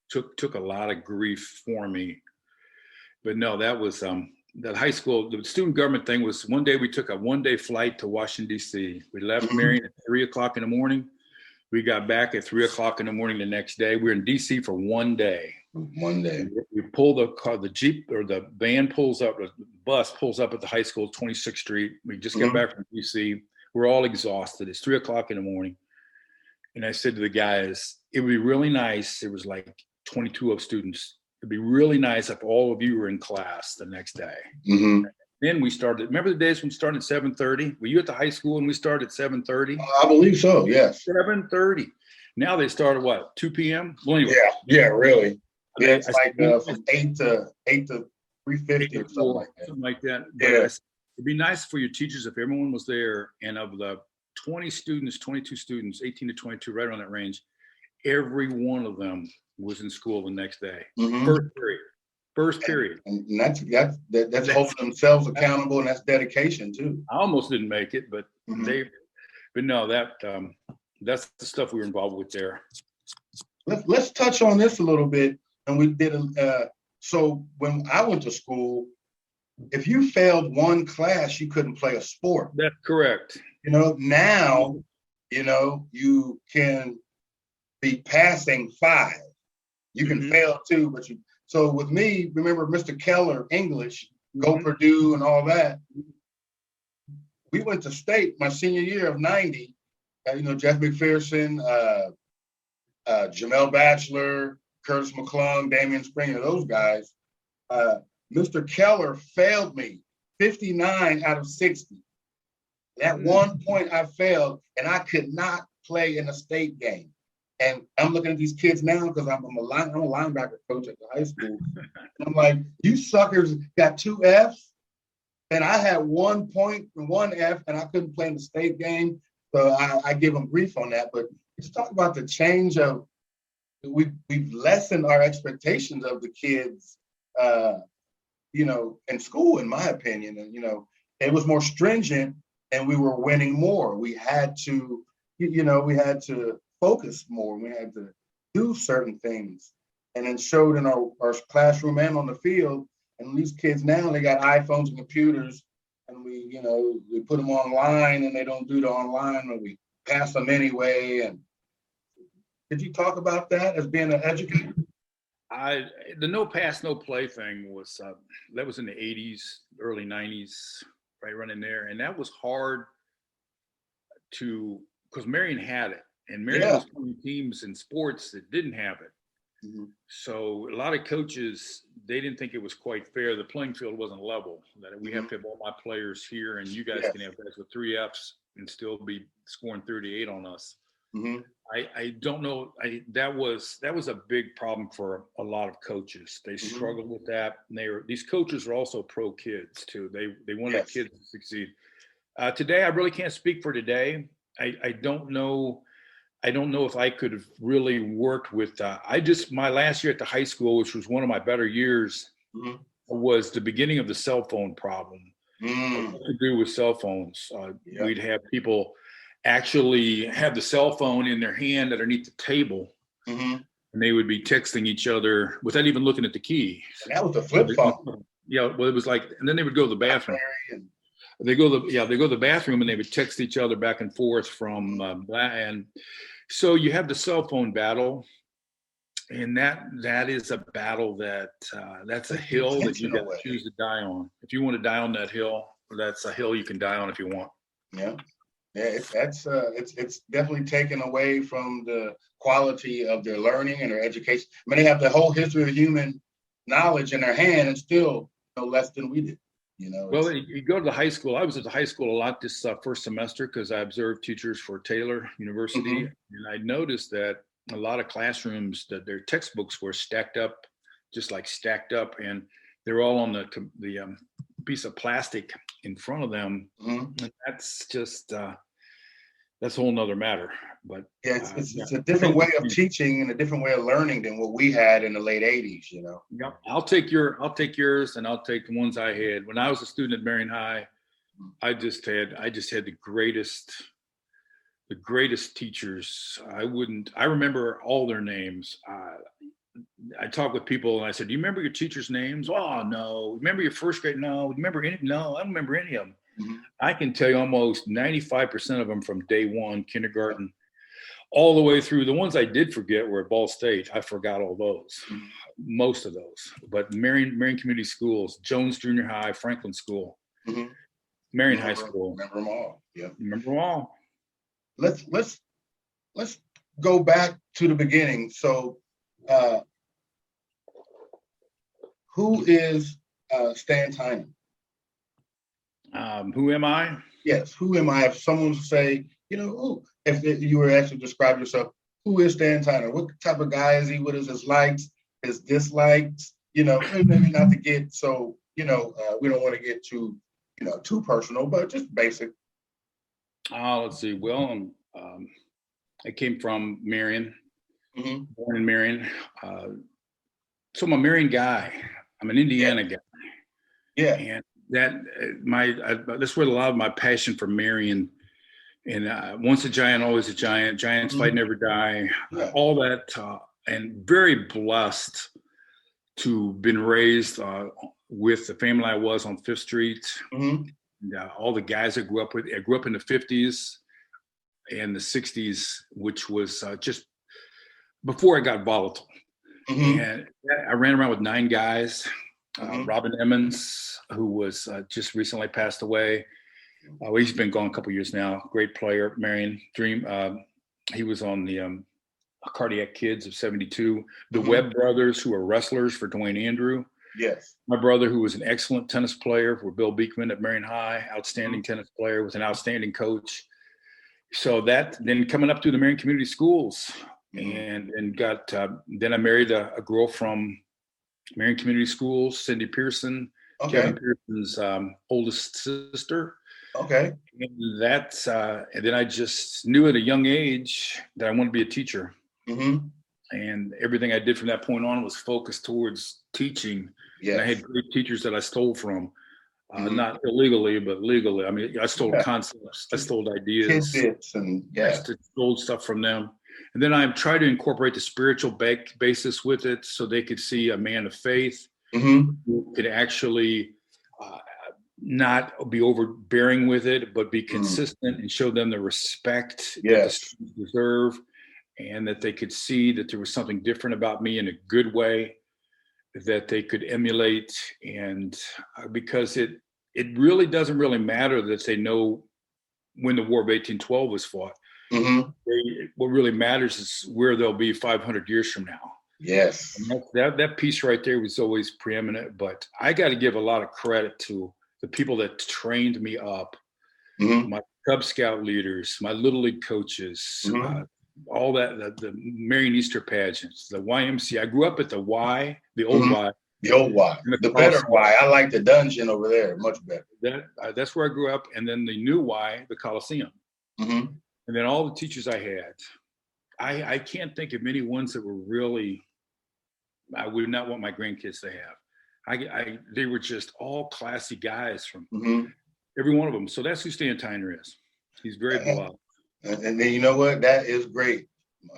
Took a lot of grief for me. But no, that was that high school, the student government thing was, one day we took a one-day flight to Washington, D.C. We left Marion at 3:00 in the morning. We got back at 3:00 in the morning the next day. We were in D.C. for one day. One day. We pull the car, the Jeep or the van pulls up, the bus pulls up at the high school, 26th Street. We just got back from D.C. We're all exhausted. It's 3:00 in the morning. And I said to the guys, it would be really nice. It was like 22 of students. It'd be really nice if all of you were in class the next day. Then we started. Remember the days when we started at 7:30? Were you at the high school and we started at 7:30? I believe so. Yes. 7:30. Now they start at what? 2 p.m. Well, anyway. Yeah, really. Yeah, it's like from 8 to 3:50 or something like that. Something like that. Yeah. But it'd be nice for your teachers if everyone was there, and of the 22 students, 18 to 22, right around that range, every one of them was in school the next day. Mm-hmm. First period. And that's holding themselves accountable, and that's dedication too. I almost didn't make it, but no, that's the stuff we were involved with there. Let's touch on this a little bit. And we did so when I went to school, if you failed one class, you couldn't play a sport. That's correct. Now, you can be passing 5. You can fail 2, but so with me, remember Mr. Keller, English, go Purdue and all that. We went to state my senior year of 90. Jeff McPherson, Jamel Batchelor, Curtis McClung, Damian Springer, those guys. Mr. Keller failed me 59 out of 60. At one point I failed, and I could not play in a state game. And I'm looking at these kids now because I'm a linebacker coach at the high school. And I'm like, you suckers got 2 Fs, and I had 1 point and 1 F, and I couldn't play in the state game. So I give them grief on that. But let's talk about the change of we've lessened our expectations of the kids, in school, in my opinion. And it was more stringent, and we were winning more. We had to, focus more. We had to do certain things, and it showed in our classroom and on the field. And these kids now, they got iPhones and computers, and we put them online, and they don't do the online, or we pass them anyway. And did you talk about that as being an educator? The no pass, no play thing was that was in the 80s, early 90s, right running there, and that was hard because Marion had it. And Marion was playing teams in sports that didn't have it. Mm-hmm. So a lot of coaches, they didn't think it was quite fair. The playing field wasn't level. That we have to have all my players here, and you guys can have guys with 3 Fs and still be scoring 38 on us. Mm-hmm. I don't know. That was a big problem for a lot of coaches. They struggled with that. And these coaches are also pro kids too. They wanted kids to succeed. Today, I really can't speak for today. I don't know. I don't know if I could have really worked with, my last year at the high school, which was one of my better years, was the beginning of the cell phone problem. What to do with cell phones. We'd have people actually have the cell phone in their hand underneath the table, and they would be texting each other without even looking at the key. And that was the flip phone. Yeah, well, it was like, and then they would go to the bathroom. They go to the bathroom, and they would text each other back and forth from and so you have the cell phone battle, and that is a battle that's a hill that you got to choose to die on. If you want to die on that hill, that's a hill you can die on if you want. Yeah, it's definitely taken away from the quality of their learning and their education. I mean, they have the whole history of human knowledge in their hand, and still no less than we did. Well, you go to the high school. I was at the high school a lot this first semester because I observed teachers for Taylor University, and I noticed that a lot of classrooms, that their textbooks were stacked up, and they're all on the piece of plastic in front of them. And that's just that's a whole nother matter. But it's a different way of teaching and a different way of learning than what we had in the late 80s. Yeah, I'll take yours, and I'll take the ones I had when I was a student at Marion High. I just had the greatest teachers. I remember all their names. I talked with people, and I said, "Do you remember your teachers' names?" "Oh, no." "Remember your first grade?" "No." "Remember any?" "No, I don't remember any of them." I can tell you almost 95% of them from day one, kindergarten, all the way through. The ones I did forget were at Ball State. I forgot all those, most of those. But Marion Community Schools, Jones Junior High, Franklin School, Marion High School. Remember them all. Yeah. Remember them all. Let's go back to the beginning. So, who is Stan Tyner? Who am I? Yes, who am I? If someone would say, if you were asked to describe yourself, who is Stan Tyner? What type of guy is he? What is his likes, his dislikes? Maybe not to get so, we don't want to get too personal, but just basic. Let's see. Well, I came from Marion. born in Marion. So I'm a Marion guy. I'm an Indiana guy. Yeah. And that's where a lot of my passion for Marion and once a Giant, always a Giant. Giants fight, never die. All that, and very blessed to been raised with the family I was on Fifth Street. And, all the guys I grew up with. I grew up in the 50s and the 60s, which was just before I got volatile. And I ran around with 9 guys. Robin Emmons, who was just recently passed away. He's been gone a couple years now. Great player, Marion Dream. He was on the Cardiac Kids of '72. The Webb brothers, who are wrestlers for Dwayne Andrew. Yes. My brother, who was an excellent tennis player for Bill Beekman at Marion High, outstanding tennis player, was an outstanding coach. So that, then coming up through the Marion Community Schools, and got, then I married a girl from Marion Community Schools, Cindy Pearson, Kevin Pearson's oldest sister. And that's, and then I just knew at a young age that I wanted to be a teacher. And everything I did from that point on was focused towards teaching. And I had great teachers that I stole from, not illegally, but legally. I mean, I stole concepts, I stole ideas, tidbits, and I stole stuff from them. And then I tried to incorporate the spiritual basis with it, so they could see a man of faith who could actually not be overbearing with it, but be consistent and show them the respect that the students deserve, and that they could see that there was something different about me in a good way that they could emulate. And because it really doesn't really matter that they know when the War of 1812 was fought. What really matters is where they'll be 500 years from now. Yes. And that piece right there was always preeminent, but I got to give a lot of credit to the people that trained me up, my Cub Scout leaders, my Little League coaches, all that, the Marion Easter pageants, the YMCA. I grew up at the Y, the old Y. The old Y, the better Y. I like the dungeon over there, much better. That's where I grew up. And then the new Y, the Coliseum. And then all the teachers I had, I can't think of many ones that were really, I would not want my grandkids to have. They were just all classy guys from every one of them. So that's who Stan Tyner is. He's very beloved. And then, you know what? That is great,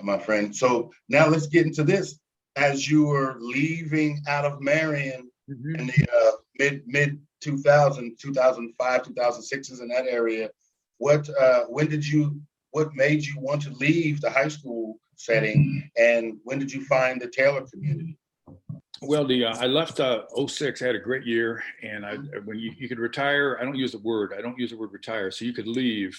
my friend. So now let's get into this. As you were leaving out of Marion in the mid 2000, 2005, 2006s in that area, what made you want to leave the high school setting, and when did you find the Taylor community? Well, I left 06. I had a great year, and when you could retire, I don't use the word retire. So you could leave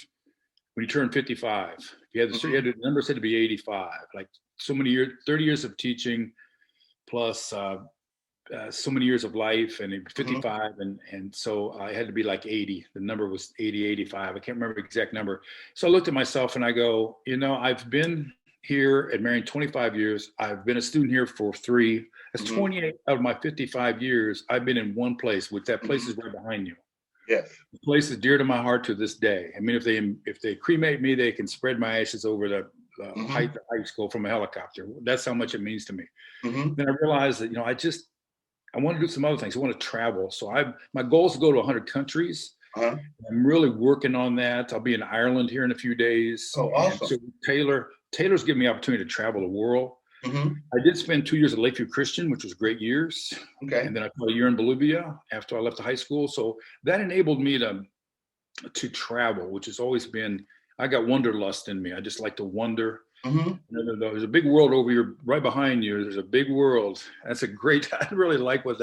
when you turn 55. You had the number said to be 85, like so many years, 30 years of teaching, plus so many years of life, and 55. And so I had to be like 80. The number was 80, 85. I can't remember the exact number. So I looked at myself and I go, I've been here at Marion 25 years. I've been a student here for 3. That's 28 out of my 55 years. I've been in one place, which that place is right behind you. Yes. The place is dear to my heart to this day. I mean, if they cremate me, they can spread my ashes over the height of the high school from a helicopter. That's how much it means to me. Then I realized that, I want to do some other things. I want to travel. So my goal is to go to 100 countries. I'm really working on that. I'll be in Ireland here in a few days. Oh, awesome. So Taylor's given me the opportunity to travel the world. I did spend 2 years at Lakeview Christian, which was great years. And then I spent a year in Bolivia after I left the high school. So that enabled me to travel, which has always been, I got wanderlust in me. I just like to wander. There's a big world over here, right behind you. There's a big world. That's a great, I really like whatever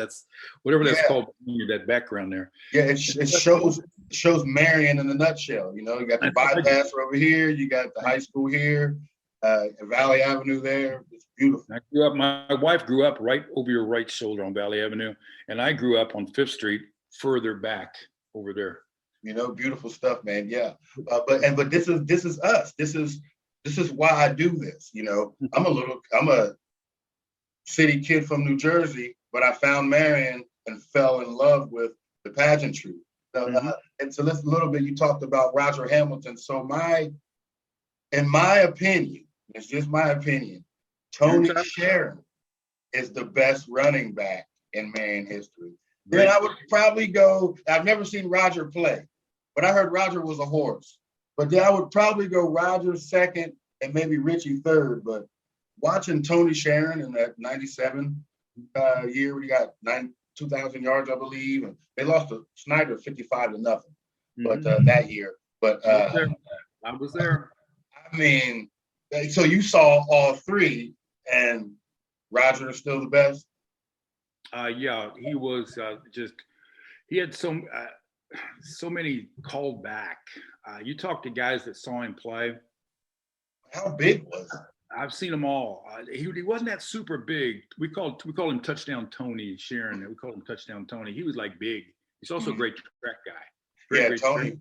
that's called, that background there. Yeah, it shows Marion in a nutshell. You got the bypass over here, you got the high school here, Valley Avenue there. It's beautiful. My wife grew up right over your right shoulder on Valley Avenue, and I grew up on Fifth Street further back over there. Beautiful stuff, man. Yeah. But this is us. This is why I do this. I'm a city kid from New Jersey, but I found Marion and fell in love with the pageantry. And so let's a little bit, you talked about Roger Hamilton. So in my opinion, it's just my opinion, Tony Sharon is the best running back in Marion history. Then I would probably go, I've never seen Roger play, but I heard Roger was a horse. But then I would probably go Roger second and maybe Richie third. But watching Tony Sharon in that 97 year when he got 2,000 yards, I believe, and they lost to Snyder 55-0. But that year. But I was there. I mean, so you saw all three, and Roger is still the best? Yeah, he was he had so many called back. You talk to guys that saw him play. How big was he? I've seen them all. He wasn't that super big. We called him Touchdown Tony Sharon. We called him Touchdown Tony. He was like big. He's also a great track guy. Great Tony.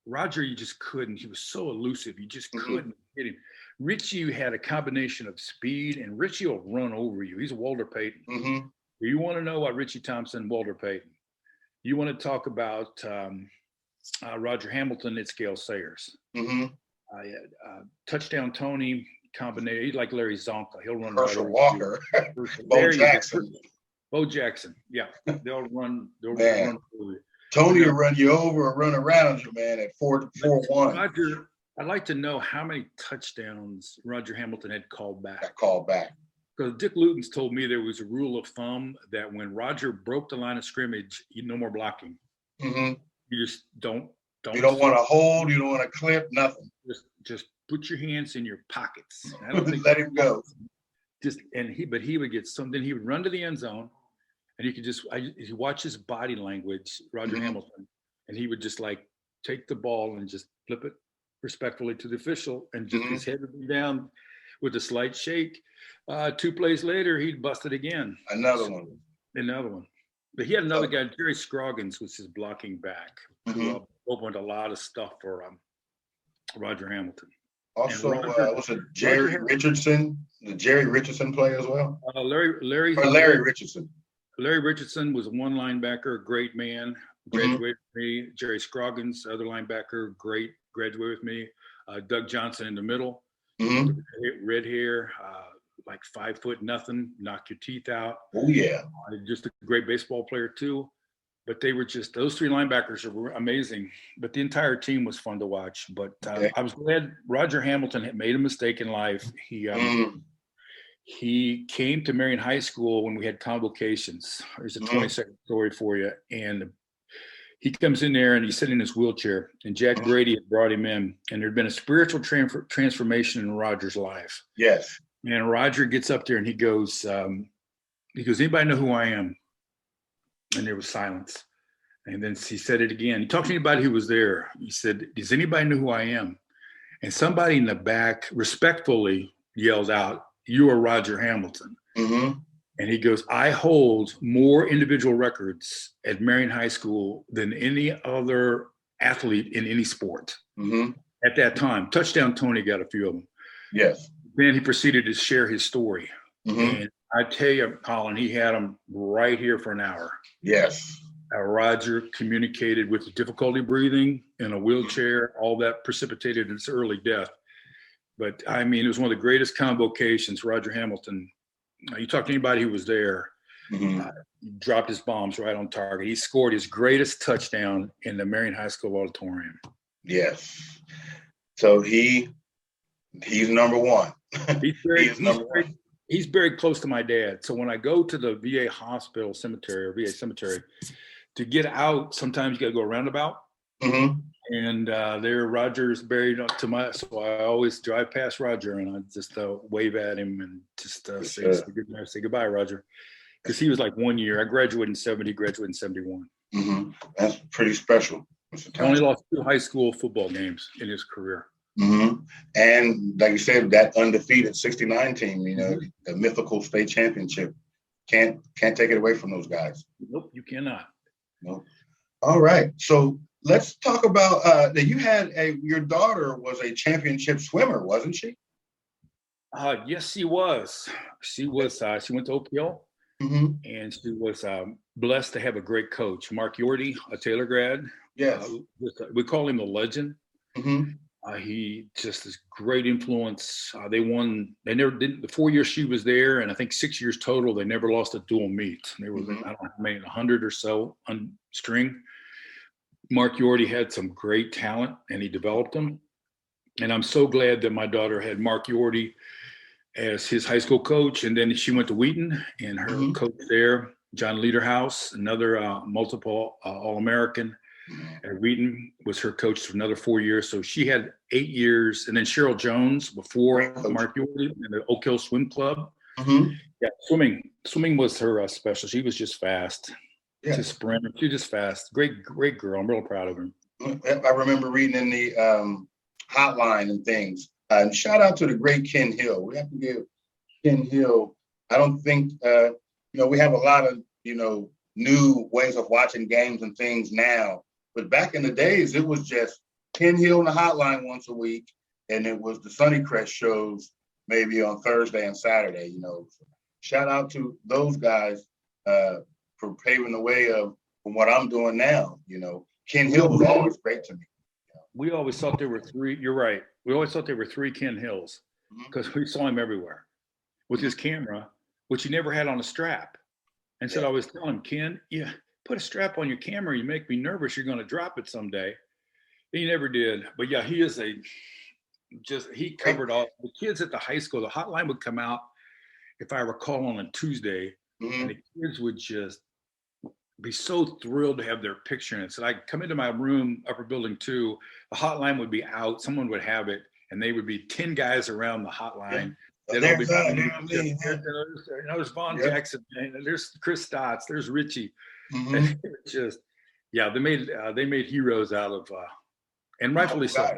Roger, you just couldn't. He was so elusive. You just couldn't hit him. Richie had a combination of speed, and Richie will run over you. He's a Walter Payton. You want to know what Richie Thompson, Walter Payton. You want to talk about Roger Hamilton, it's Gale Sayers. Touchdown Tony combination. He's like Larry Zonka. He'll run Herschel Walker. Bo Jackson. Bo Jackson. Yeah. They'll run over you. Tony will run you over or run around you, man, at 4-1. Roger, I'd like to know how many touchdowns Roger Hamilton had called back. Because Dick Luton's told me there was a rule of thumb that when Roger broke the line of scrimmage, no more blocking. You just don't. You don't want to hold. You don't want to clip. Nothing. Just put your hands in your pockets. I don't think let him go. But he would get something. He would run to the end zone, and you could you watch his body language, Roger Hamilton, and he would just like take the ball and just flip it respectfully to the official, and just his head would be down with a slight shake. 2 plays later, he'd bust it again. Another one. But he had another guy, Jerry Scroggins, was his blocking back, who opened a lot of stuff for Roger Hamilton. Also, was it Jerry Richardson? Did Jerry Richardson play as well? Larry Richardson. Larry Richardson was one linebacker, great man, graduated with me. Jerry Scroggins, other linebacker, great, graduated with me. Doug Johnson in the middle, red hair, like 5 foot nothing, knock your teeth out. Oh yeah, just a great baseball player too. But they were just, those three linebackers were amazing. But the entire team was fun to watch. But I was glad Roger Hamilton had made a mistake in life. He came to Marion High School when we had convocations. There's a 20-second story for you. And he comes in there and he's sitting in his wheelchair. And Jack Brady had brought him in. And there'd been a spiritual transformation in Roger's life. Yes. And Roger gets up there and he goes, anybody know who I am? And there was silence. And then he said it again. He talked to anybody who was there. He said, does anybody know who I am? And somebody in the back respectfully yelled out, you are Roger Hamilton. And he goes, I hold more individual records at Marion High School than any other athlete in any sport. At that time. Touchdown Tony got a few of them. Yes. Then he proceeded to share his story. And I tell you, Colin, he had him right here for an hour. Yes. Roger communicated with difficulty breathing in a wheelchair, all that precipitated his early death. But I mean, it was one of the greatest convocations. Roger Hamilton, you talk to anybody who was there, he dropped his bombs right on target. He scored his greatest touchdown in the Marion High School auditorium. Yes. So he's number one. He's buried close to my dad. So when I go to the VA hospital cemetery or VA cemetery, to get out, sometimes you got to go roundabout. And there Roger's buried up to my, so I always drive past Roger and I just wave at him and just say goodbye, Roger. Because he was like 1 year. I graduated in 70, graduated in 71. That's pretty special. I only lost 2 high school football games in his career. And like you said, that undefeated 69 team, the mythical state championship, can't take it away from those guys. Nope, you cannot. Nope. All right. So let's talk about that. You had your daughter was a championship swimmer, wasn't she? Yes, she was. She went to OPL, and she was blessed to have a great coach, Mark Yorty, a Taylor grad. Yes. We call him the legend. He just this great influence. They won. They never did the 4 years she was there, and I think 6 years total. They never lost a dual meet. They were I don't know how many 100 or so on string. Mark Yorty had some great talent, and he developed them. And I'm so glad that my daughter had Mark Yorty as his high school coach, and then she went to Wheaton, and her coach there, John Lederhouse, another multiple All-American at Wheaton, was her coach for another 4 years. So she had 8 years, and then Cheryl Jones before Mark Yorty in the Oak Hill Swim Club. Yeah, swimming was her special. She was just fast. Yeah. To sprint, she was just fast. Great girl. I'm real proud of her. I remember reading in the hotline and things. And shout out to the great Ken Hill. We have to give Ken Hill. I don't think we have a lot of new ways of watching games and things now. But back in the days, it was just Ken Hill in the hotline once a week, and it was the Sunnycrest shows maybe on Thursday and Saturday. Shout out to those guys for paving the way from what I'm doing now. Ken Hill was always great to me. We always thought there were three. You're right. We always thought there were three Ken Hills because we saw him everywhere with his camera, which he never had on a strap. And so I was telling him, Ken, yeah, put a strap on your camera. You make me nervous. You're going to drop it someday. He never did. But yeah, he is he covered all the kids at the high school. The hotline would come out, if I recall, on a Tuesday, and the kids would just be so thrilled to have their picture in it. So I'd come into my room, upper building 2, the hotline would be out, someone would have it, and they would be 10 guys around the hotline. There's Vaughn Jackson, there's Chris Stotts, there's Richie. And just, they made heroes out of, and rightfully so,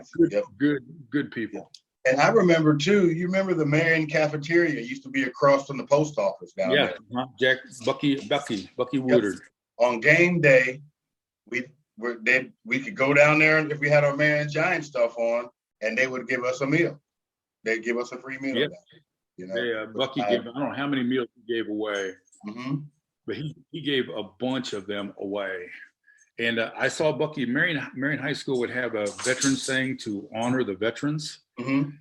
good people. And I remember too, you remember the Marion cafeteria used to be across from the post office down there. Yeah, Bucky Woodard. On game day, we could go down there if we had our Marion Giants stuff on, and they would give us a meal. They'd give us a free meal. Bucky gave, I don't know how many meals he gave away, but he gave a bunch of them away. And I saw Bucky, Marion High School would have a veterans thing to honor the veterans. And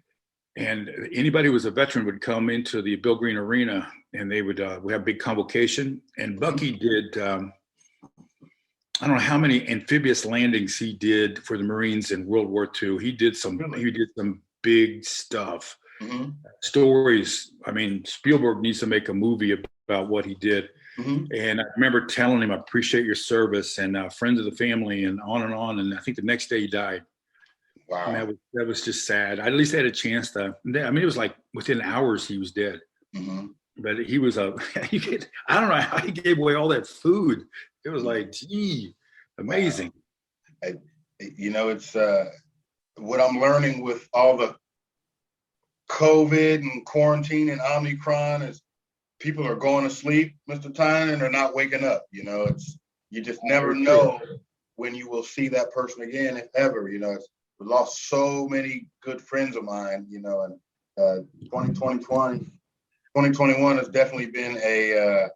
anybody who was a veteran would come into the Bill Green Arena, and they would we have a big convocation. And Bucky did, I don't know how many amphibious landings he did for the Marines in World War II. He did some big stuff. Stories. I mean, Spielberg needs to make a movie about what he did. And I remember telling him, I appreciate your service, and friends of the family, and on and on. And I think the next day he died. Wow. And that was just sad. I at least had a chance to, I mean, it was like within hours he was dead. But he was I don't know how he gave away all that food. It was like, gee, amazing. Wow. It's what I'm learning with all the COVID and quarantine and Omicron is people are going to sleep, Mr. Tyner, and they're not waking up. You just never know when you will see that person again, if ever. We lost so many good friends of mine, and 2021 has definitely been a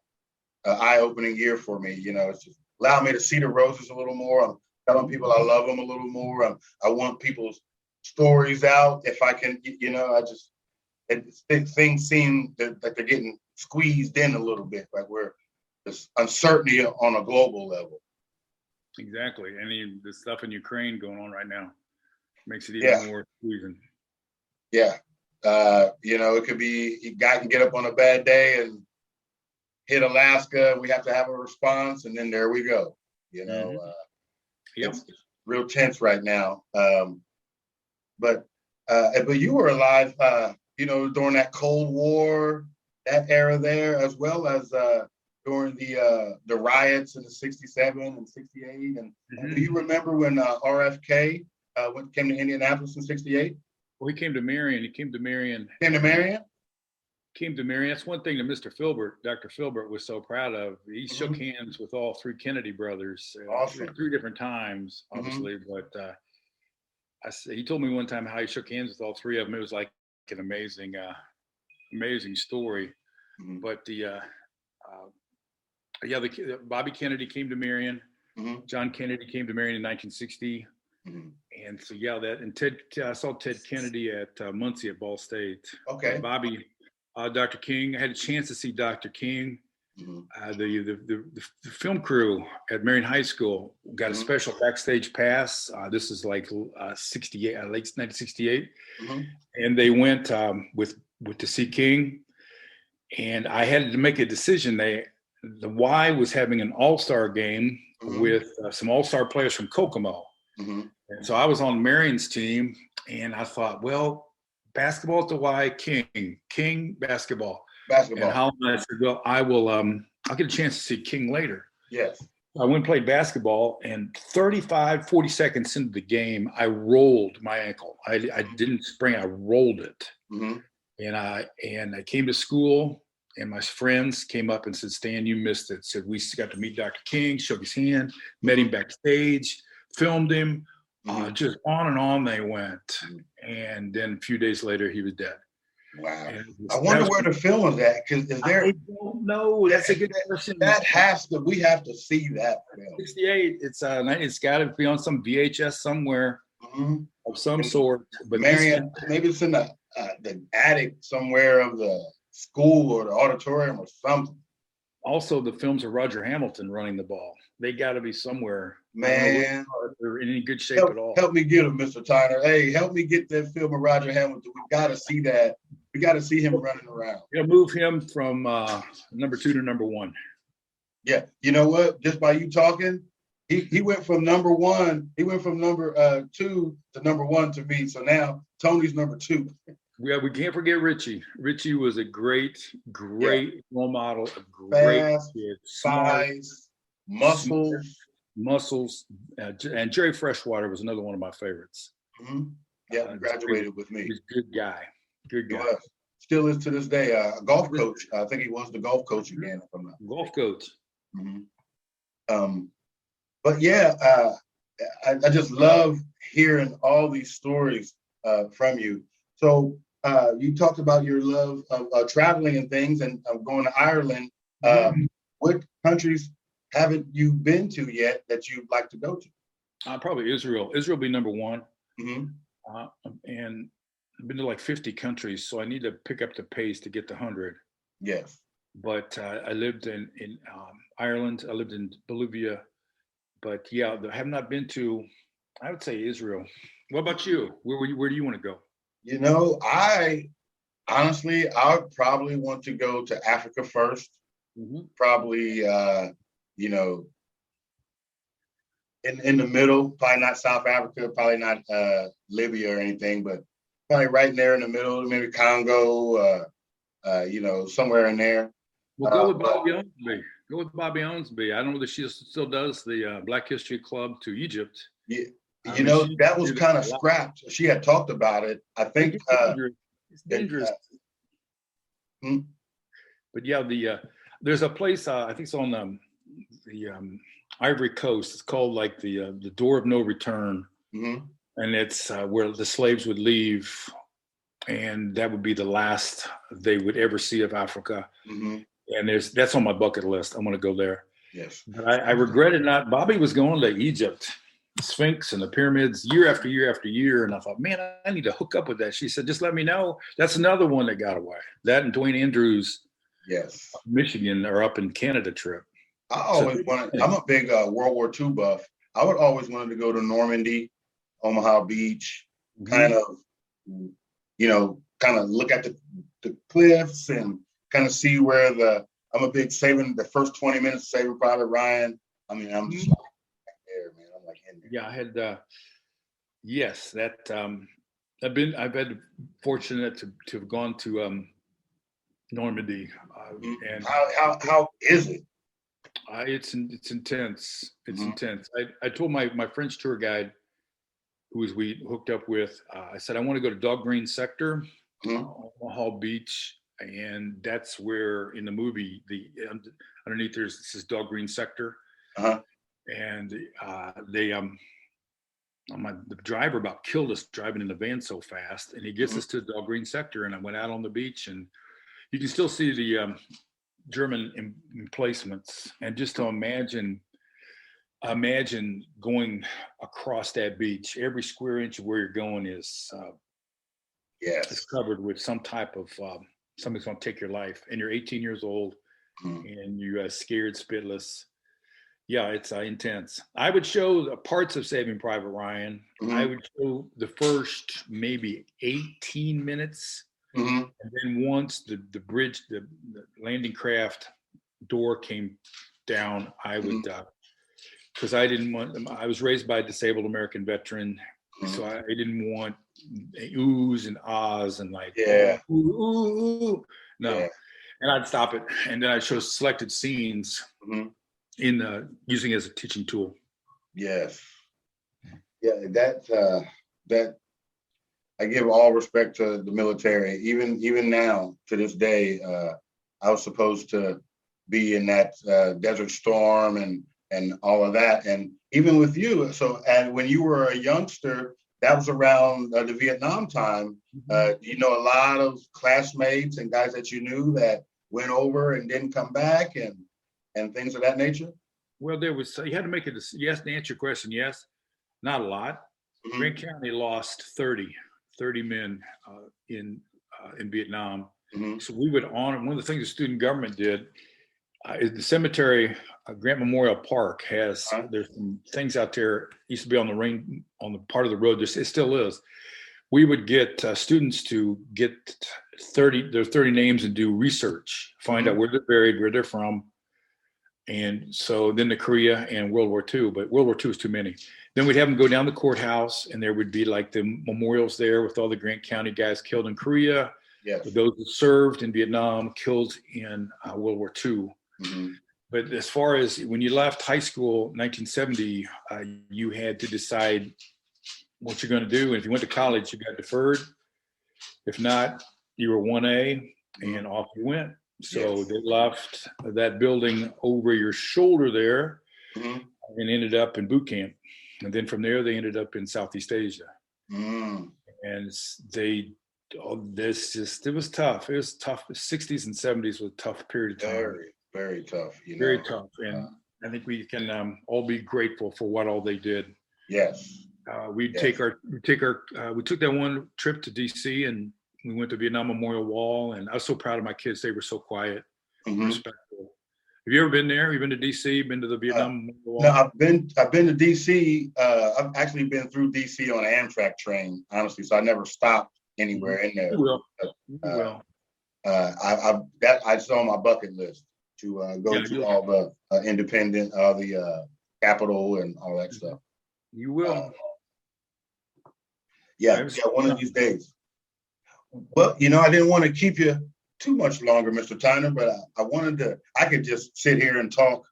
eye-opening year for me. It's just allowed me to see the roses a little more. I'm telling people I love them a little more. I want people's stories out. If I can, things seem that they're getting squeezed in a little bit, like there's uncertainty on a global level. Exactly. And the stuff in Ukraine going on right now makes it even more squeezing. Yeah. It could be a guy can get up on a bad day and hit Alaska. We have to have a response, and then there we go. It's real tense right now. But you were alive, during that Cold War, that era there, as well as during the riots in the '67 and '68. And do you remember when RFK came to Indianapolis in '68? Well, he came to Marion. Came to Marion? Came to Marion. That's one thing that Mr. Filbert, Dr. Filbert, was so proud of. He shook hands with all 3 Kennedy brothers. Awesome. 3 different times, obviously. But he told me one time how he shook hands with all 3 of them. It was like an amazing story. But Bobby Kennedy came to Marion. John Kennedy came to Marion in 1960. Mm-hmm. And so, yeah, I saw Ted Kennedy at Muncie at Ball State. Okay. Bobby, Dr. King. I had a chance to see Dr. King. Mm-hmm. The film crew at Marion High School got a special backstage pass. This is like 68, late 1968, and they went with to see King. And I had to make a decision. The Y was having an all-star game with some all-star players from Kokomo. And so I was on Marion's team, and I thought, well, basketball at the Y, King basketball. And Holland, I said, well, I'll get a chance to see King later. Yes. I went and played basketball, and 40 seconds into the game, I rolled my ankle. I didn't sprain, I rolled it. And I came to school, and my friends came up and said, Stan, you missed it. Said, we got to meet Dr. King, shook his hand, met him backstage, filmed him. Just on and on they went. And then a few days later, he was dead. Wow. I wonder where the film is at, because is there? I don't know. That's a good question. We have to see that film. 68. It's got to be on some VHS somewhere of some sort. But Marion, maybe it's in the attic somewhere of the school or the auditorium or something. Also, the films of Roger Hamilton running the ball. They got to be somewhere. Man, they're in any good shape at all. Help me get him, Mr. Tyner. Hey, help me get that film of Roger Hamilton. We got to see that. We got to see him running around. Move him from number 2 to number 1. Yeah, you know what? Just by you talking, he went from number 1. He went from number 2 to number 1 to me. So now Tony's number 2. Yeah, we can't forget Richie. Richie was a great role model, a great kid, size, muscles, and Jerry Freshwater was another one of my favorites. Yeah, graduated with me. He's a good guy. Good guy. Still is to this day. A golf coach. I think he was the golf coach again. If I'm not golf coach. But yeah, I just love hearing all these stories from you. So you talked about your love of traveling and things, and going to Ireland. What countries haven't you been to yet that you'd like to go to? Probably Israel. Israel will be number 1. And I've been to like 50 countries, so I need to pick up the pace to get to 100. Yes. But I lived in Ireland. I lived in Bolivia. But yeah, I have not been to, I would say, Israel. What about you? Where do you want to go? You know, I would probably want to go to Africa first. Probably, you know, in the middle, probably not South Africa, probably not Libya or anything, but probably right there in the middle, maybe Congo, you know, somewhere in there. Well, go with Bobby Owensby. Go with Bobby Owensby. I don't know that she still does the Black History Club to Egypt. Yeah. You know, that was kind of scrapped. She had talked about it. I think it's dangerous. But yeah, there's a place I think it's on the Ivory Coast. It's called like the Door of No Return, and it's where the slaves would leave, and that would be the last they would ever see of Africa. And that's on my bucket list. I want to go there. Yes, but I regretted not. Bobby was going to Egypt. Sphinx and the pyramids year after year after year. And I thought, man, I need to hook up with that. She said, just let me know. That's another one that got away. That and Dwayne Andrews, Michigan or up in Canada trip. I always wanted, I'm a big World War II buff. I would always wanted to go to Normandy, Omaha Beach, kind of, you know, kind of look at the cliffs and kind of see where I'm a big saving the first 20 minutes, Saving Private Ryan. I mean, I'm just there, man. I'm like in there. Yeah, I had, yes, that, I've been fortunate to have gone to Normandy. And how is it? It's intense. It's intense. I told my French tour guide, we hooked up with, I said, I want to go to Dog Green Sector, Omaha Beach. And that's where in the movie, underneath this is Dog Green Sector. And the driver about killed us driving in the van so fast, and he gets us to the Dog Green Sector, and I went out on the beach, and you can still see the German emplacements, and just to imagine imagine going across that beach. Every square inch of where you're going is covered with some type of something's going to take your life, and you're 18 years old, and you're scared spitless. Yeah, it's intense. I would show the parts of Saving Private Ryan. I would show the first maybe 18 minutes, and then once the bridge, the landing craft door came down, I would, because I didn't want. I was raised by a disabled American veteran, so I didn't want oohs and ahs and like ooh, ooh. No, and I'd stop it, and then I'd show selected scenes. In using it as a teaching tool. Yes. Yeah, that I give all respect to the military. Even now, to this day, I was supposed to be in that Desert Storm and all of that. And even with you, and when you were a youngster, that was around the Vietnam time. You know, a lot of classmates and guys that you knew that went over and didn't come back and things of that nature? Well, you had to make it, yes, to answer your question, yes, not a lot. Grant County lost 30 men in Vietnam. So we would honor, one of the things the student government did is the cemetery, Grant Memorial Park there's some things out there, used to be on the part of the road, it still is. We would get students to get 30 names and do research, find out where they're buried, where they're from. And so then the Korea and World War II, but World War II is too many. Then we'd have them go down the courthouse, and there would be like the memorials there with all the Grant County guys killed in Korea, those that served in Vietnam, killed in World War II. But as far as when you left high school, 1970, you had to decide what you're going to do. And if you went to college, you got deferred. If not, you were 1A, and off you went. So they left that building over your shoulder there and ended up in boot camp. And then from there, they ended up in Southeast Asia. And it was tough. It was tough. The 60s and 70s was a tough period of time. Very, very tough. Very tough. And I think we can all be grateful for what all they did. Yes. We took that one trip to DC, and we went to Vietnam Memorial Wall, and I was so proud of my kids. They were so quiet, respectful. Have you ever been there? Have you been to DC? Been to the Vietnam Memorial Wall? No, I've been to DC. I've actually been through DC on an Amtrak train, honestly. So I never stopped anywhere in there. You will. I saw on my bucket list to go to all the Independent, the Capitol, and all that stuff. You will. One of these days. Well, I didn't want to keep you too much longer, Mr. Tyner, but I could just sit here and talk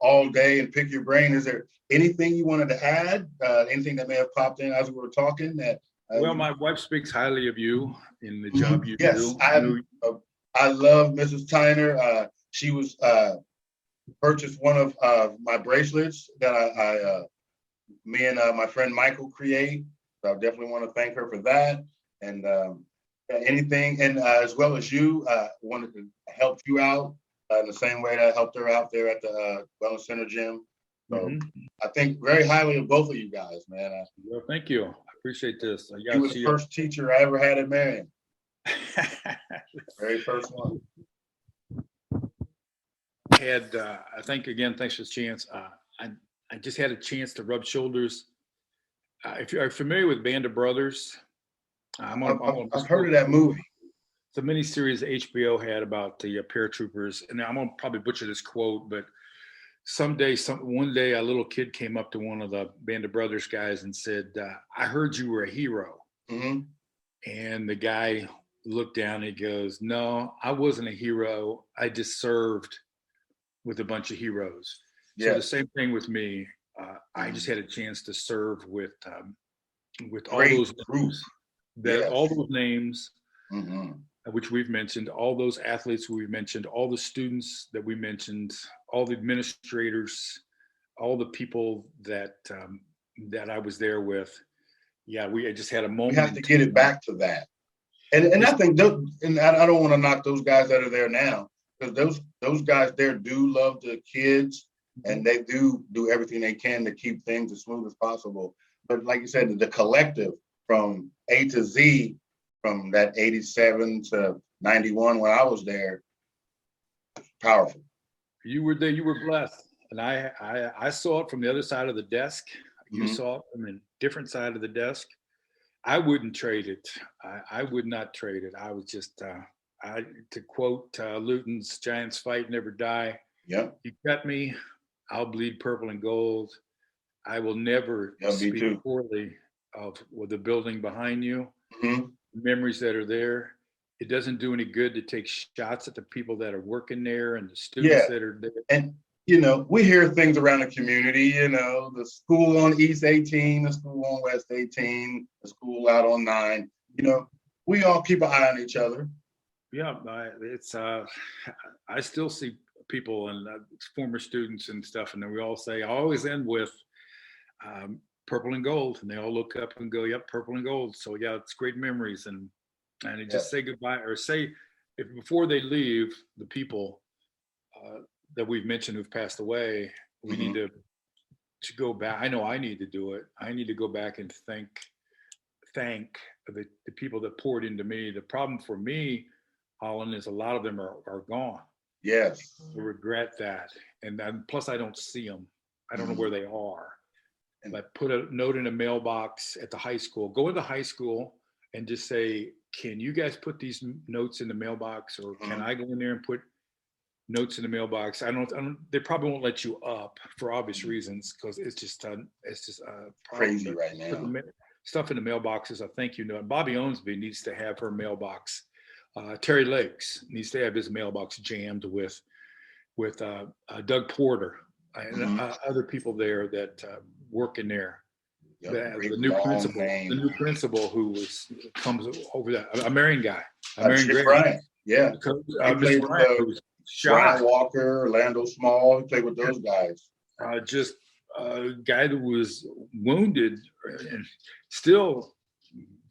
all day and pick your brain. Is there anything you wanted to add? Anything that may have popped in as we were talking? Well, my wife speaks highly of you in the job you do. Yes, I love Mrs. Tyner. She was purchased one of my bracelets that me and my friend Michael create. So I definitely want to thank her for that. And anything, and as well as you, wanted to help you out in the same way that I helped her out there at the Wellness Center gym. So I think very highly of both of you guys, man. Well, thank you. I appreciate this. You were the first teacher I ever had at Marion. Very first one. I think, again, thanks for the chance. I just had a chance to rub shoulders. If you're familiar with Band of Brothers, I've heard of that movie. It's a miniseries HBO had about the paratroopers, and I'm gonna probably butcher this quote, but one day a little kid came up to one of the Band of Brothers guys and said, "I heard you were a hero." And the guy looked down and he goes, "No, I wasn't a hero. I just served with a bunch of heroes." So the same thing with me. I just had a chance to serve with all those groups. All those names, which we've mentioned, all those athletes we've mentioned, all the students that we mentioned, all the administrators, all the people that I was there with. Yeah, I just had a moment. We have to get it back to that. And I think, and I don't want to knock those guys that are there now, because those guys there do love the kids and they do everything they can to keep things as smooth as possible. But like you said, the collective from A to Z, from that 87 to 91 when I was there, powerful. You were there, you were blessed. And I saw it from the other side of the desk. You saw it from a different side of the desk. I wouldn't trade it. I would not trade it. I was just, to quote Luton's Giants fight, never die. Yeah. You cut me, I'll bleed purple and gold. I will never speak poorly of the building behind you. Memories that are there. It doesn't do any good to take shots at the people that are working there and the students that are there. And we hear things around the community, the school on East 18, the school on West 18, the school out on 9. We all keep an eye on each other. Yeah, I still see people and former students and stuff, and then we all say, I always end with purple and gold, and they all look up and go, yep, purple and gold. So yeah, it's great memories, and just say goodbye, or say, if before they leave, the people that we've mentioned who've passed away, we need to go back. I know I need to do it. I need to go back and thank the people that poured into me. The problem for me, Holland, is a lot of them are gone. Yes. I regret that. And plus I don't see them. I don't know where they are. But put a note in a mailbox at the high school. Go into high school and just say, can you guys put these notes in the mailbox, or can I go in there and put notes in the mailbox? I don't. They probably won't let you up for obvious reasons, because it's just crazy right now. Stuff in the mailboxes. I thank you note. Bobby Owensby needs to have her mailbox. Terry Lakes needs to have his mailbox jammed with Doug Porter and other people there that work in there. The new principal who comes over that, a Marion guy, Marion Bryant. Yeah. Mr. Bryant, who was shot. Brian Walker, Orlando Small, he played with those guys. Just a guy that was wounded and still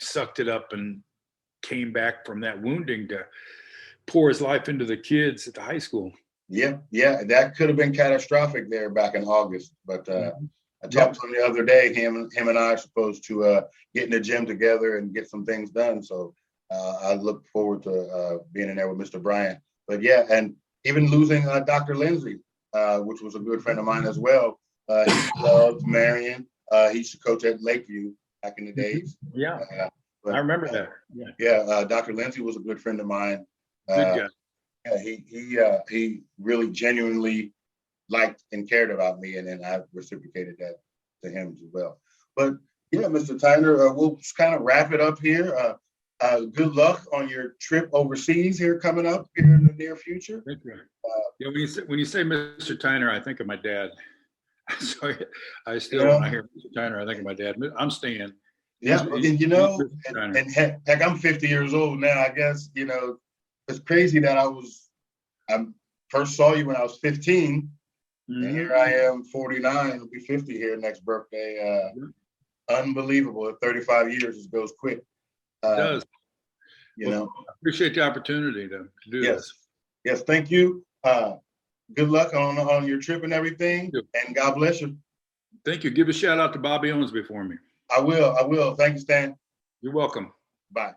sucked it up and came back from that wounding to pour his life into the kids at the high school. Yeah, that could have been catastrophic there back in August. But I talked to him the other day. Him and I are supposed to get in the gym together and get some things done. So I look forward to being in there with Mr. Bryant. But yeah, and even losing Dr. Lindsay, which was a good friend of mine as well. He loved Marion. He used to coach at Lakeview back in the days. Yeah, I remember that. Yeah, Dr. Lindsay was a good friend of mine. Good guy. Yeah, he really genuinely liked and cared about me, and then I reciprocated that to him as well. But yeah, Mr. Tyner, we'll just kind of wrap it up here. Good luck on your trip overseas here coming up here in the near future. Thank you. When you say Mr. Tyner, I think of my dad. Sorry, I still when I hear Mr. Tyner, I think of my dad. I'm Stan. Yeah, and heck, I'm 50 years old now. I guess it's crazy that I first saw you when I was 15, and here I am, 49. I'll be 50 here next birthday. Unbelievable! At 35 years, it goes quick. It does. I appreciate the opportunity to do this. Yes, thank you. Good luck on your trip and everything, and God bless you. Thank you. Give a shout out to Bobby Owensby for me. I will. Thank you, Stan. You're welcome. Bye.